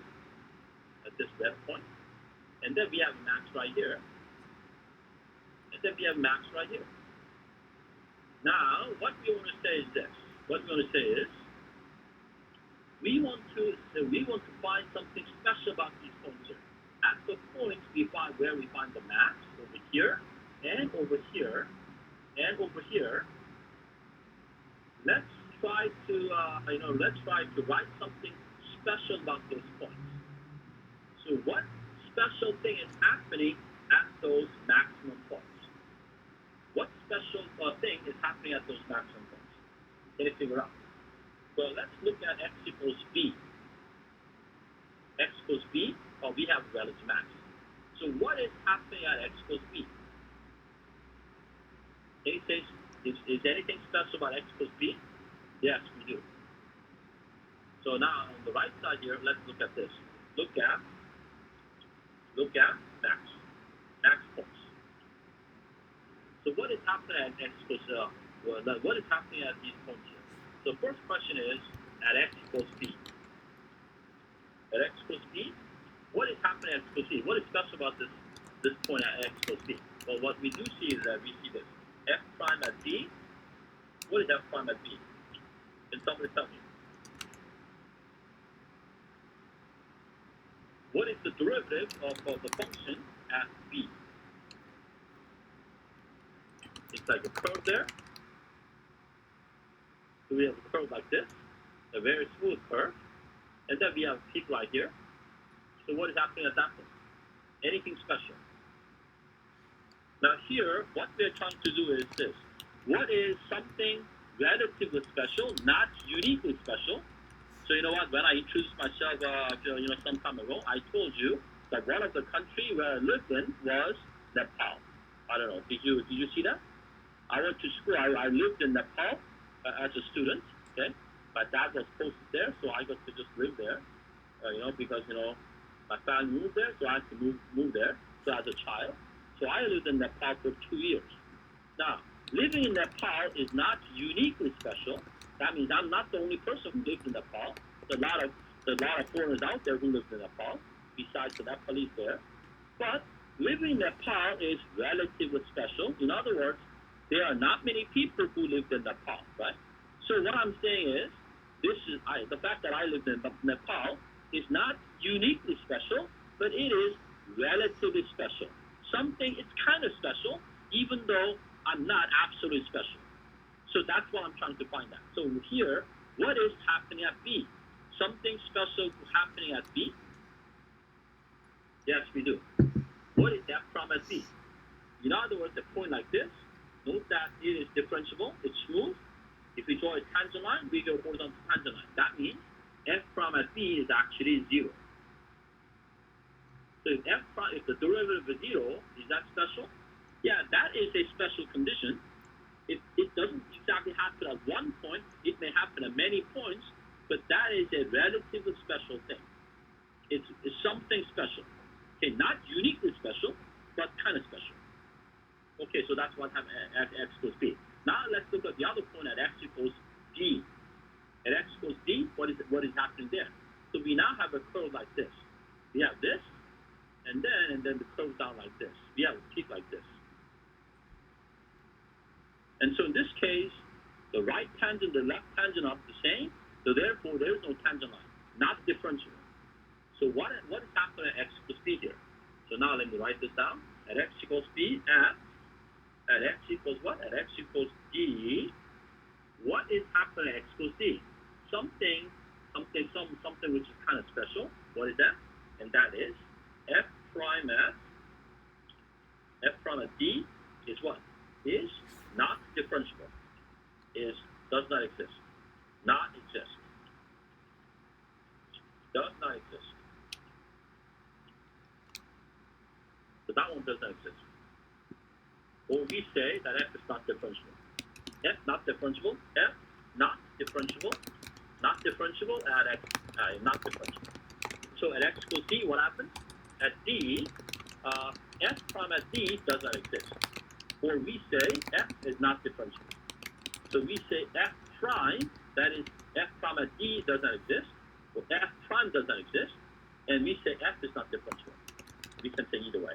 at this red point. And then we have max right here. And then we have max right here. Now, what we want to say is this. What we want to say is, we want to find something special about these points here. At the points where we find the max over here, and over here, and over here, let's try to write something special about those points. So what special thing is happening at those maximum points? What special thing is happening at those maximum points? Can you figure out? Well, let's look at x equals b. X equals b, we have relative max. So what is happening at x equals b? Is anything special about x equals b? Yes, we do. So now on the right side here, let's look at this. Look at max points. So what is happening at x equals what is happening at these points here? So first question is at x equals b. At x equals b, what is happening at x equals b? What is special about this point at x equals b? Well, what we do see is that we see this f prime at b. What is f prime at b? Can somebody tell me? What is the derivative of the function at b? It's like a curve there. So we have a curve like this, a very smooth curve, and then we have a peak right here. So what is happening at that point? Anything special? Now here, what we're trying to do is this. What is something relatively special, not uniquely special. So you know what? When I introduced myself, some time ago, I told you that one of the country where I lived in was Nepal. I don't know. Did you see that? I went to school. I lived in Nepal as a student. Okay, my dad was posted there, so I got to just live there. Because my family moved there, so I had to move there. So as a child, so I lived in Nepal for 2 years. Now, living in Nepal is not uniquely special. That means I'm not the only person who lives in Nepal. There's a lot of foreigners out there who live in Nepal, besides the Nepalese there. But living in Nepal is relatively special. In other words, there are not many people who live in Nepal, right? So what I'm saying is, the fact that I lived in Nepal is not uniquely special, but it is relatively special. Something is kind of special, even though I'm not absolutely special. So that's what I'm trying to find out. So here, what is happening at B? Something special happening at B? Yes, we do. What is F prime at B? In other words, a point like this, note that it is differentiable, it's smooth. If we draw a tangent line, we go horizontal tangent line. That means F prime at B is actually 0. So if the derivative is 0, is that special? Yeah, that is a special condition. It doesn't exactly happen at one point. It may happen at many points, but that is a relatively special thing. It's something special. Okay, not uniquely special, but kind of special. Okay, so that's what happens at x equals b. Now let's look at the other point at x equals d. At x equals d, what is happening there? So we now have a curve like this. We have this, and then the curve down like this. We have a peak like this. And so in this case, the right tangent, the left tangent are the same, so therefore there is no tangent line, not differentiable. So what is happening at x equals b here? So now let me write this down. At x equals b, at x equals what? At x equals d, what is happening at x equals d? Something which is kind of special. What is that? And that is f prime at d is what? Is not differentiable. Does not exist. Not exist. Does not exist. So that one does not exist. Or we say that f is not differentiable. F not differentiable. F not differentiable. Not differentiable at x. Not differentiable. So at x equals d, what happens? At d, f prime at d does not exist. Or we say f is not differentiable. So we say f prime, that is f prime at d does not exist, or f prime does not exist, and we say f is not differentiable. We can say either way.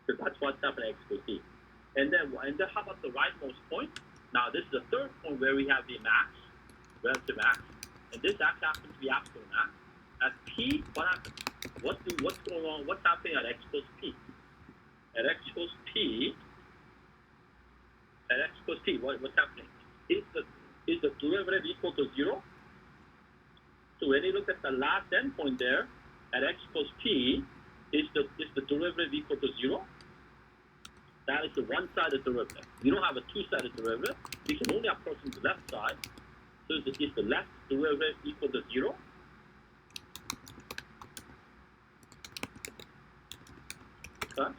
So that's what's happening at x equals d. And then how about the rightmost point? Now this is the third point where we have the max, relative max, and this actually happens to be absolute max. At p, what happens? What's going on? What's happening at x equals p? At x equals p, what's happening? Is the derivative equal to 0? So when you look at the last endpoint there, at x equals p, is the derivative equal to 0? That is the one-sided derivative. We don't have a two-sided derivative. We can only approach from the left side. So is the left derivative equal to 0? Huh?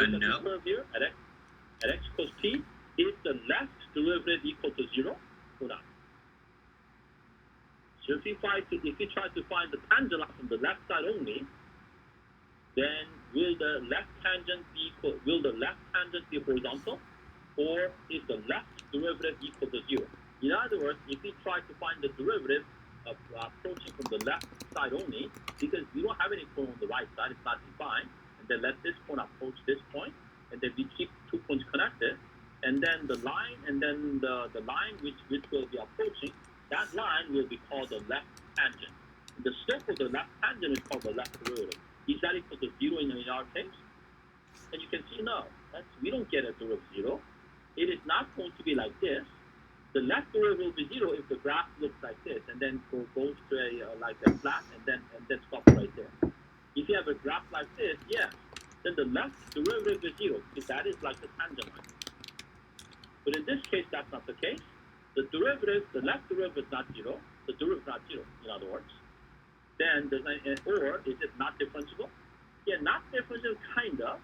No. Curve here at x equals p, is the left derivative equal to 0 or not? So if you try to find the tangent line from the left side only, then will the left tangent be horizontal, or is the left derivative equal to 0? In other words, if we try to find the derivative of approaching from the left side only, because we don't have any point on the right side, it's not defined, and then let this point approach this point, and then we keep 2 points connected, and then the line, and then the line which will be approaching, that line will be called the left tangent. The slope of the left tangent is called the left derivative. Is that equal to 0 in our case? And you can see no, we don't get a derivative 0. It is not going to be like this. The left derivative will be 0 if the graph looks like this, and then goes to like a flat, and then stops right there. If you have a graph like this, yes, then the left derivative is 0, because that is like the tangent line. But in this case, that's not the case. The derivative, the left derivative is not 0. The derivative is not 0, in other words. Then, or is it not differentiable? Yeah, not differentiable, kind of.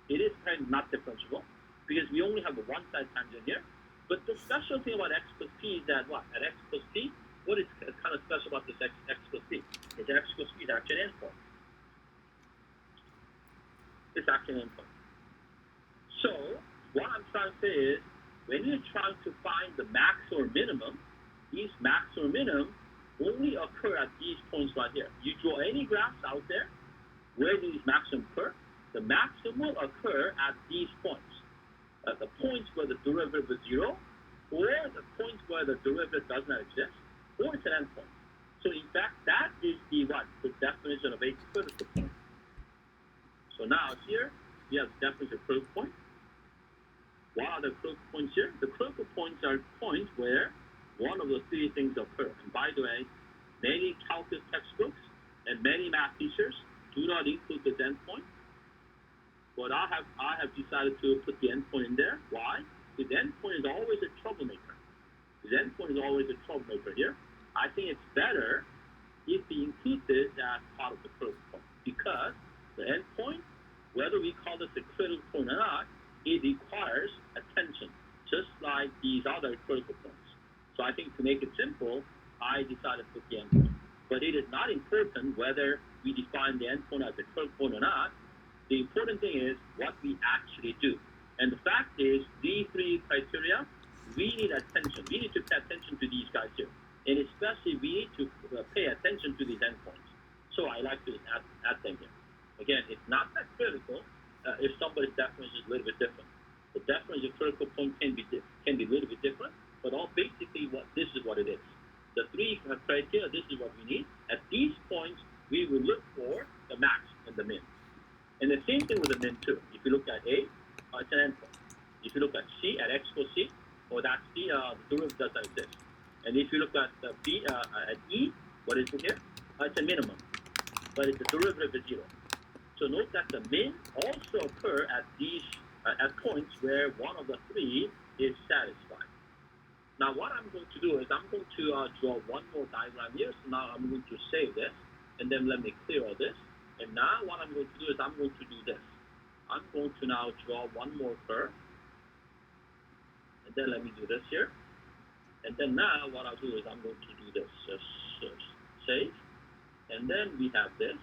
It is kind of not differentiable because we only have a one-side tangent here. But the special thing about x plus p is that what? At x plus p, what is kind of special about this x plus p? Is x plus p is actually an endpoint. It's actually an endpoint. So, what I'm trying to say is, when you're trying to find the max or minimum, these max or minimum only occur at these points right here. You draw any graphs out there where these maximum occur, the maximum will occur at these points. The points where the derivative is 0, or the points where the derivative does not exist, or it's an endpoint. So in fact, that is the what? The definition of a critical point. So now here, we have the definition of critical point. What are the critical points here? The critical points are points where one of the three things occur. And by the way, many calculus textbooks and many math teachers do not include this endpoint. But I have decided to put the endpoint in there. Why? Because the endpoint is always a troublemaker. The endpoint is always a troublemaker here. I think it's better if we include this as part of the critical point. Because the endpoint, whether we call this a critical point or not, it requires attention, just like these other critical points. So I think to make it simple, I decided to put the endpoint. But it is not important whether we define the endpoint as a critical point or not. The important thing is what we actually do. And the fact is, these three criteria, we need attention. We need to pay attention to these guys here. And especially, we need to pay attention to these endpoints. So I like to add them here. Again, it's not that critical if somebody's definition is a little bit different. The definition of critical point can be a little bit different, but basically, this is what it is. The three criteria, this is what we need. At these points, we will look for the max and the min. And the same thing with the min too. If you look at A, it's an endpoint. If you look at C, at x plus C, or that C, the derivative does not exist. And if you look at B, at E, what is it here? It's a minimum, but the derivative is 0. So note that the min also occur at these at points where one of the three is satisfied. Now what I'm going to do is I'm going to draw one more diagram here. So now I'm going to save this, and then let me clear all this. And now what I'm going to do is I'm going to do this. I'm going to now draw one more curve. And then let me do this here. And then now what I'll do is I'm going to do this. Just save. And then we have this.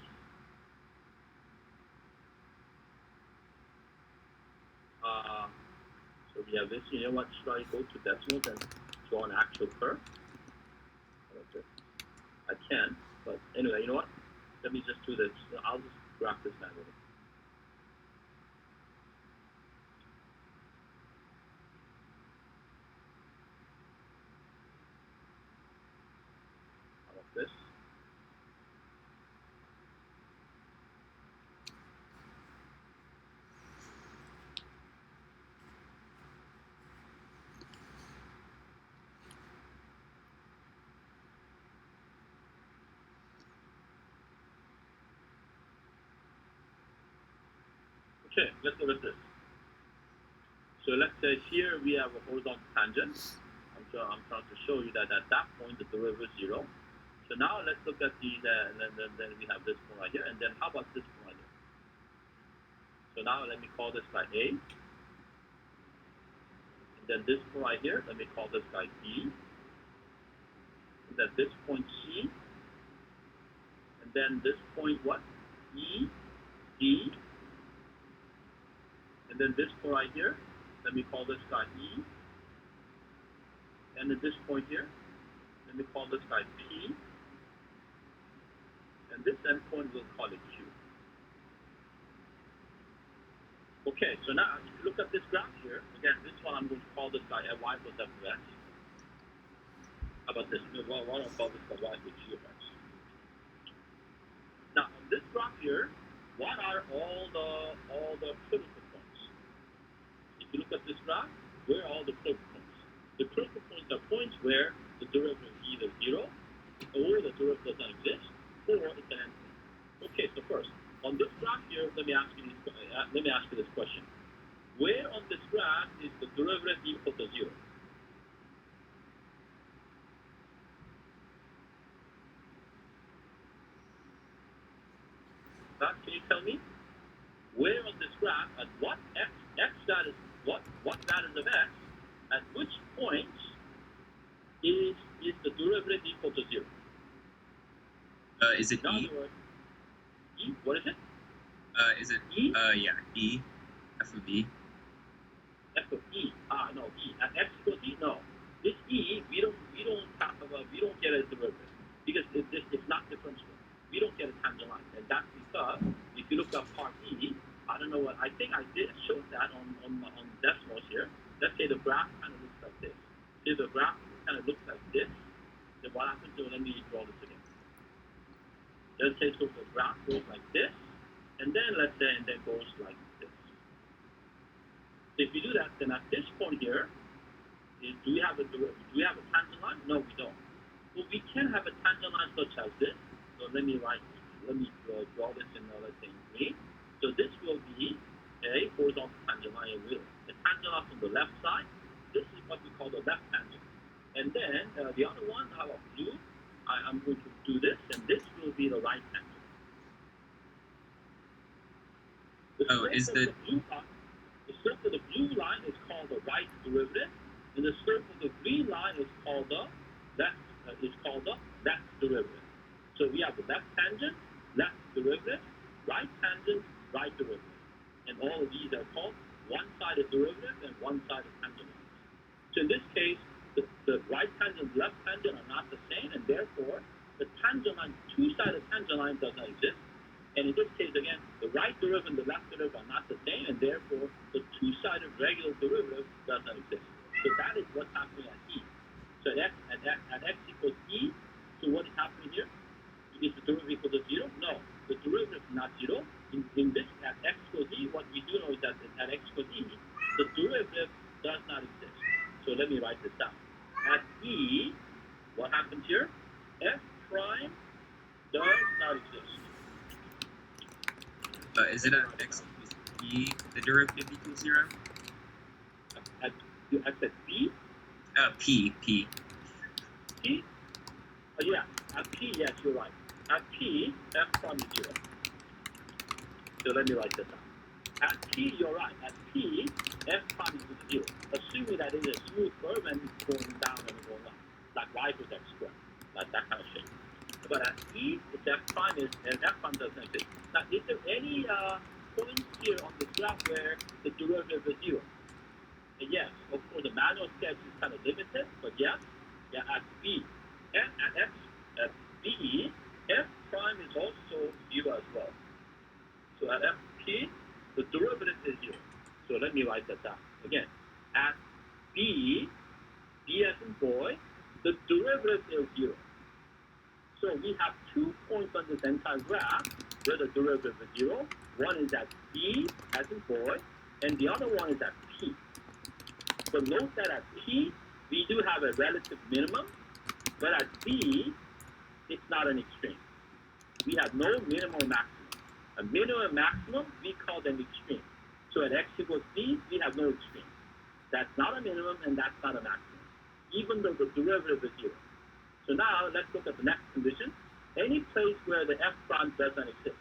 So we have this. You know what? Should I go to decimals and draw an actual curve? I can. But anyway, you know what? Let me just do this. I'll just graph this manually. How about this? Okay, let's look at this. So let's say here we have a horizontal tangent. I'm trying to show you that at that point the derivative is 0. So now let's look at these, and then we have this point right here. And then how about this point right here? So now let me call this guy A. And then this point right here, let me call this guy B. And then this point C. And then this point what? E, D. And then this point right here, let me call this guy E. And then this point here, let me call this guy P. And this endpoint, we'll call it Q. Okay, so now if you look at this graph here, again, this one I'm going to call this guy Y plus F of X. How about this? Well, why don't I call this guy Y plus G of X? Now, on this graph here, what are all the critical points? If you look at this graph, where are all the critical points? The critical points are points where the derivative is either 0, or the derivative does not exist, or it's an endpoint. Okay, so first, on this graph here, let me ask you this question. where on this graph is the derivative equal to 0? Can you tell me? Where on this graph, at what x values, what values of x, at which point is the derivative equal to 0? Is it In E? other words, E, what is it? Is it E? Yeah, E. F of E. F of E. No, E. At x equals E? No. This E, we don't get a derivative because it's not differentiable. We don't get a tangent line, and that's because if you look up part E, I don't know what I think I did show that on decimals here. Let's say the graph kind of looks like this. If the graph kind of looks like this, then what happens? So let me draw this again. Let's say so the graph goes like this, and then let's say and then goes like this. If you do that, then at this point here, do we have a tangent line? No, we don't. Well, we can have a tangent line such as this. So let me draw this in let's say in green. So this will be a horizontal tangent line in blue. The tangent line from the left side. This is what we call the left tangent. And then the other one, how about blue? I'm going to do this, and this will be the right tangent. The slope of the blue line is called the right derivative, and the slope of the green line is called the left derivative. So we have the left tangent, left derivative, right tangent, right derivative, and all of these are called one-sided derivative and one-sided tangent lines. So in this case, the right tangent and left tangent are not the same, and therefore the tangent line, two-sided tangent line does not exist. And in this case, again, the right derivative and the left derivative are not the same, and therefore the two-sided regular derivative does not exist. So that is what's happening at E. So at x equals E, so what is happening here? Is the derivative equal to 0? No, the derivative is not 0. In this, at x equals E, what we do know is that at x equals E, the derivative does not exist. So let me write this down. At E, what happens here? F prime does not exist. Is it at x equals E, the derivative equals 0? I said B? P. P? Yeah, at P, yes, you're right. At P, F prime is 0. So let me write this down. At P, you're right. At P, F prime is equal to 0. Assuming that it is a smooth curve and going down and going up, like y equals x squared, like that kind of shape. But at E, it's F prime is, and F prime doesn't exist. Now, is there any points here on the graph where the derivative is 0? And yes, of course, the manual sketch is kind of limited, but yes, at B, and at B, F prime is also 0 as well. So at FP, the derivative is 0. So let me write that down. Again, at B as in boy, the derivative is 0. So we have 2 points on this entire graph where the derivative is 0. One is at B as in boy, and the other one is at P. But note that at P, we do have a relative minimum, but at B, it's not an extreme. We have no minimum or maximum. A minimum and maximum, we call them extreme. So at x equals B, we have no extreme. That's not a minimum and that's not a maximum, even though the derivative is 0. So now let's look at the next condition. Any place where the f prime does not exist.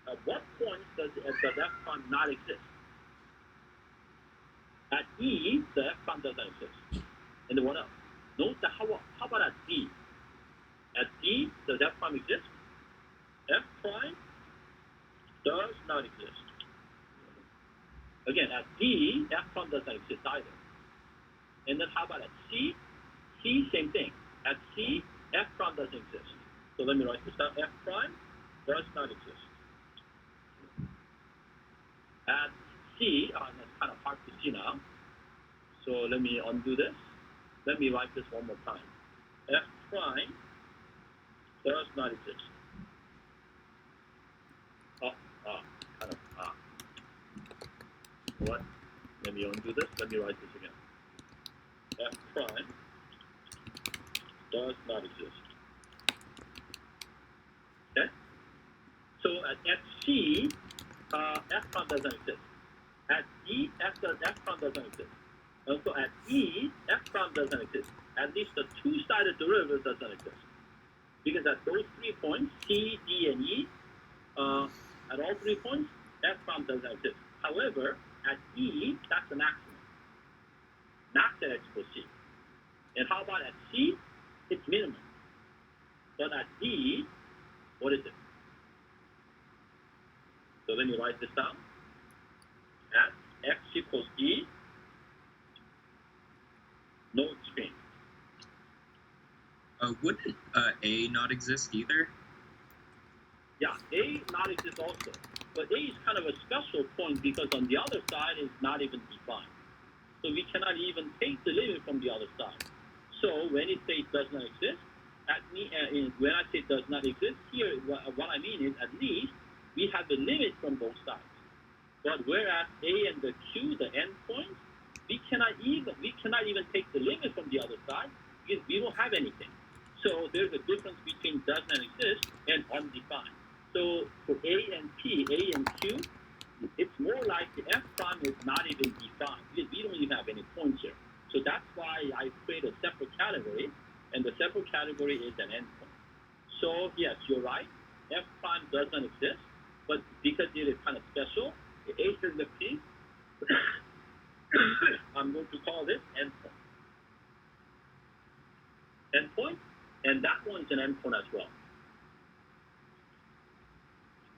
At what point does f prime not exist? At E, the f prime does not exist. And then what else? Note that how about at D? At D, does f prime exist? F prime does not exist. Again, at D, f prime does not exist either. And then how about at C? C, same thing. At C, f prime doesn't exist. So let me write this down. F prime does not exist. At C, that's kind of hard to see now. So let me undo this. Let me write this one more time. F prime does not exist. What? Let me undo this. Let me write this again. F prime does not exist. Okay? So at C, f prime doesn't exist. At E, F prime doesn't exist. So at E, F prime doesn't exist. At least the two-sided derivative doesn't exist. Because at those 3 points, C, D, and E, at all 3 points, F prime doesn't exist. However, at E, that's the maximum. Max at X equals C. And how about at C? It's minimum. But at D, what is it? So then you write this down. At X equals E, no extreme. Wouldn't A not exist either? Yeah, A not exist also. But A is kind of a special point because on the other side is not even defined. So we cannot even take the limit from the other side. So when it says does not exist, when I say does not exist, here what I mean is at least we have the limit from both sides. But whereas A and the Q, the endpoints, we cannot even take the limit from the other side because we don't have anything. So there's a difference between does not exist and undefined. So for A and P, A and Q, it's more like the F prime is not even defined because we don't even have any points here. So that's why I create a separate category, and the separate category is an endpoint. So yes, you're right. F prime does not exist, but because it is kind of special, the A and the P, I'm going to call this endpoint. Endpoint, and that one is an endpoint as well.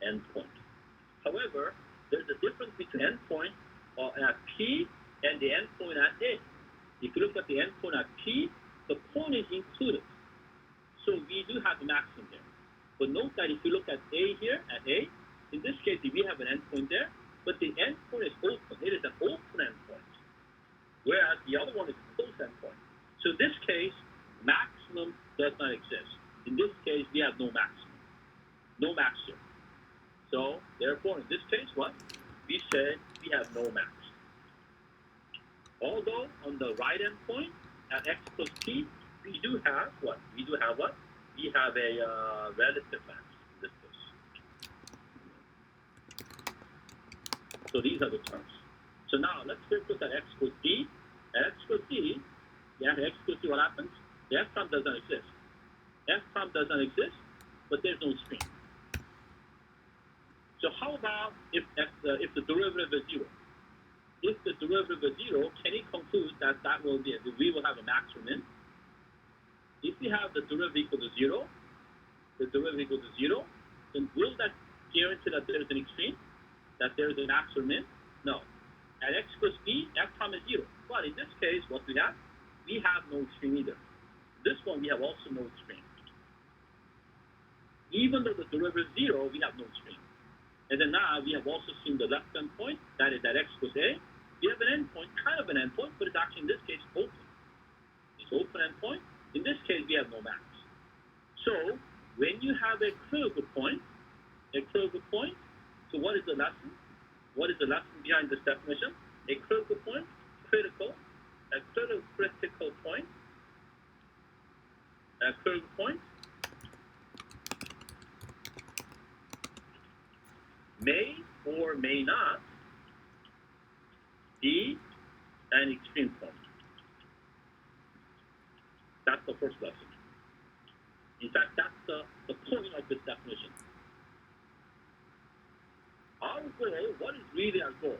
Endpoint. However, there's a difference between endpoint at P and the endpoint at A. If you look at the endpoint at P, the point is included. So we do have a maximum there. But note that if you look at A here, at A, in this case, we have an endpoint there, but the endpoint is open. It is an open endpoint, whereas the other one is a closed endpoint. So in this case, maximum does not exist. In this case, we have no maximum. No max here. So therefore, in this case, what? We said we have no max. Although on the right endpoint at X plus P, we do have what? We do have what? We have a relative max in this case. So these are the terms. So now let's focus at X plus D. At X plus D, at X plus D, what happens? The F prime does not exist. F prime does not exist, but there's no stream. So how about if the derivative is 0? If the derivative is 0, can you conclude that we will have a maximum? If we have the derivative equal to 0, then will that guarantee that there is an extreme? That there is a maximum? No. At X plus B, F prime is 0. But in this case, what we have? We have no extreme either. This one, we have also no extreme. Even though the derivative is 0, we have no extreme. And then now we have also seen the left endpoint, that is at X plus A. We have an endpoint, kind of an endpoint, but it's actually in this case open. It's open endpoint. In this case, we have no max. So when you have a critical point, so what is the lesson? What is the lesson behind this definition? A critical point, a critical point may or may not be an extreme point. That's the first lesson. In fact, that's the point of this definition. Our goal, what is really our goal?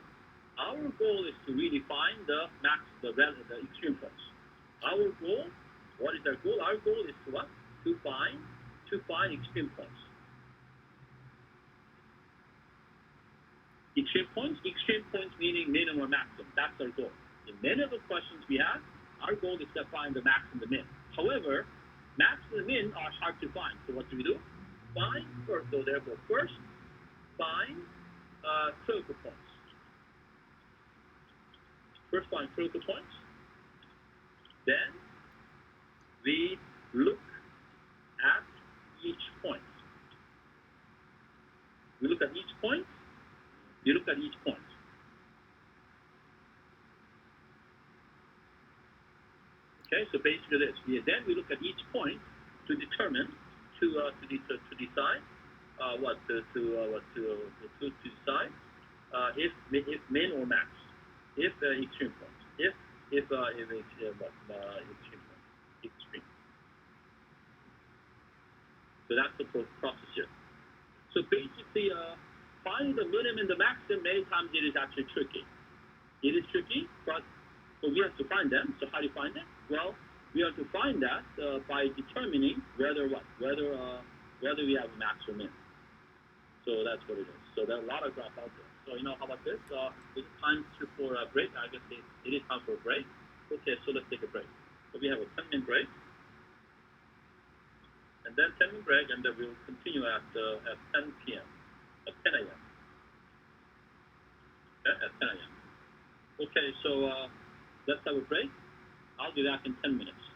Our goal is to really find the extreme points. Our goal, what is our goal? Our goal is to what? To find extreme points. Extreme points meaning minimum or maximum. That's our goal. In many of the questions we have, our goal is to find the max and the min. However, max and the min are hard to find. So what do? Find first. So therefore, first, find critical points. First, find critical points. Then, we look at each point. We look at each point. You look at each point. Okay, so basically this. Then we look at each point to determine, to decide what to decide if min or max, if extreme point, if extreme point, extreme. So that's the process here. So basically, finding the minimum and the maximum many times it is actually tricky. It is tricky, but we have to find them. So how do you find them? Well, we have to find that by determining whether we have a max or min. So that's what it is. So there are a lot of graphs out there. So how about this? It's time for a break. I guess it is time for a break. Okay, so let's take a break. So we have a 10-minute break, and then 10-minute break, and then we'll continue at 10 p.m. at 10 a.m. Okay, at 10 a.m. Okay, so let's have a break. I'll be back in 10 minutes.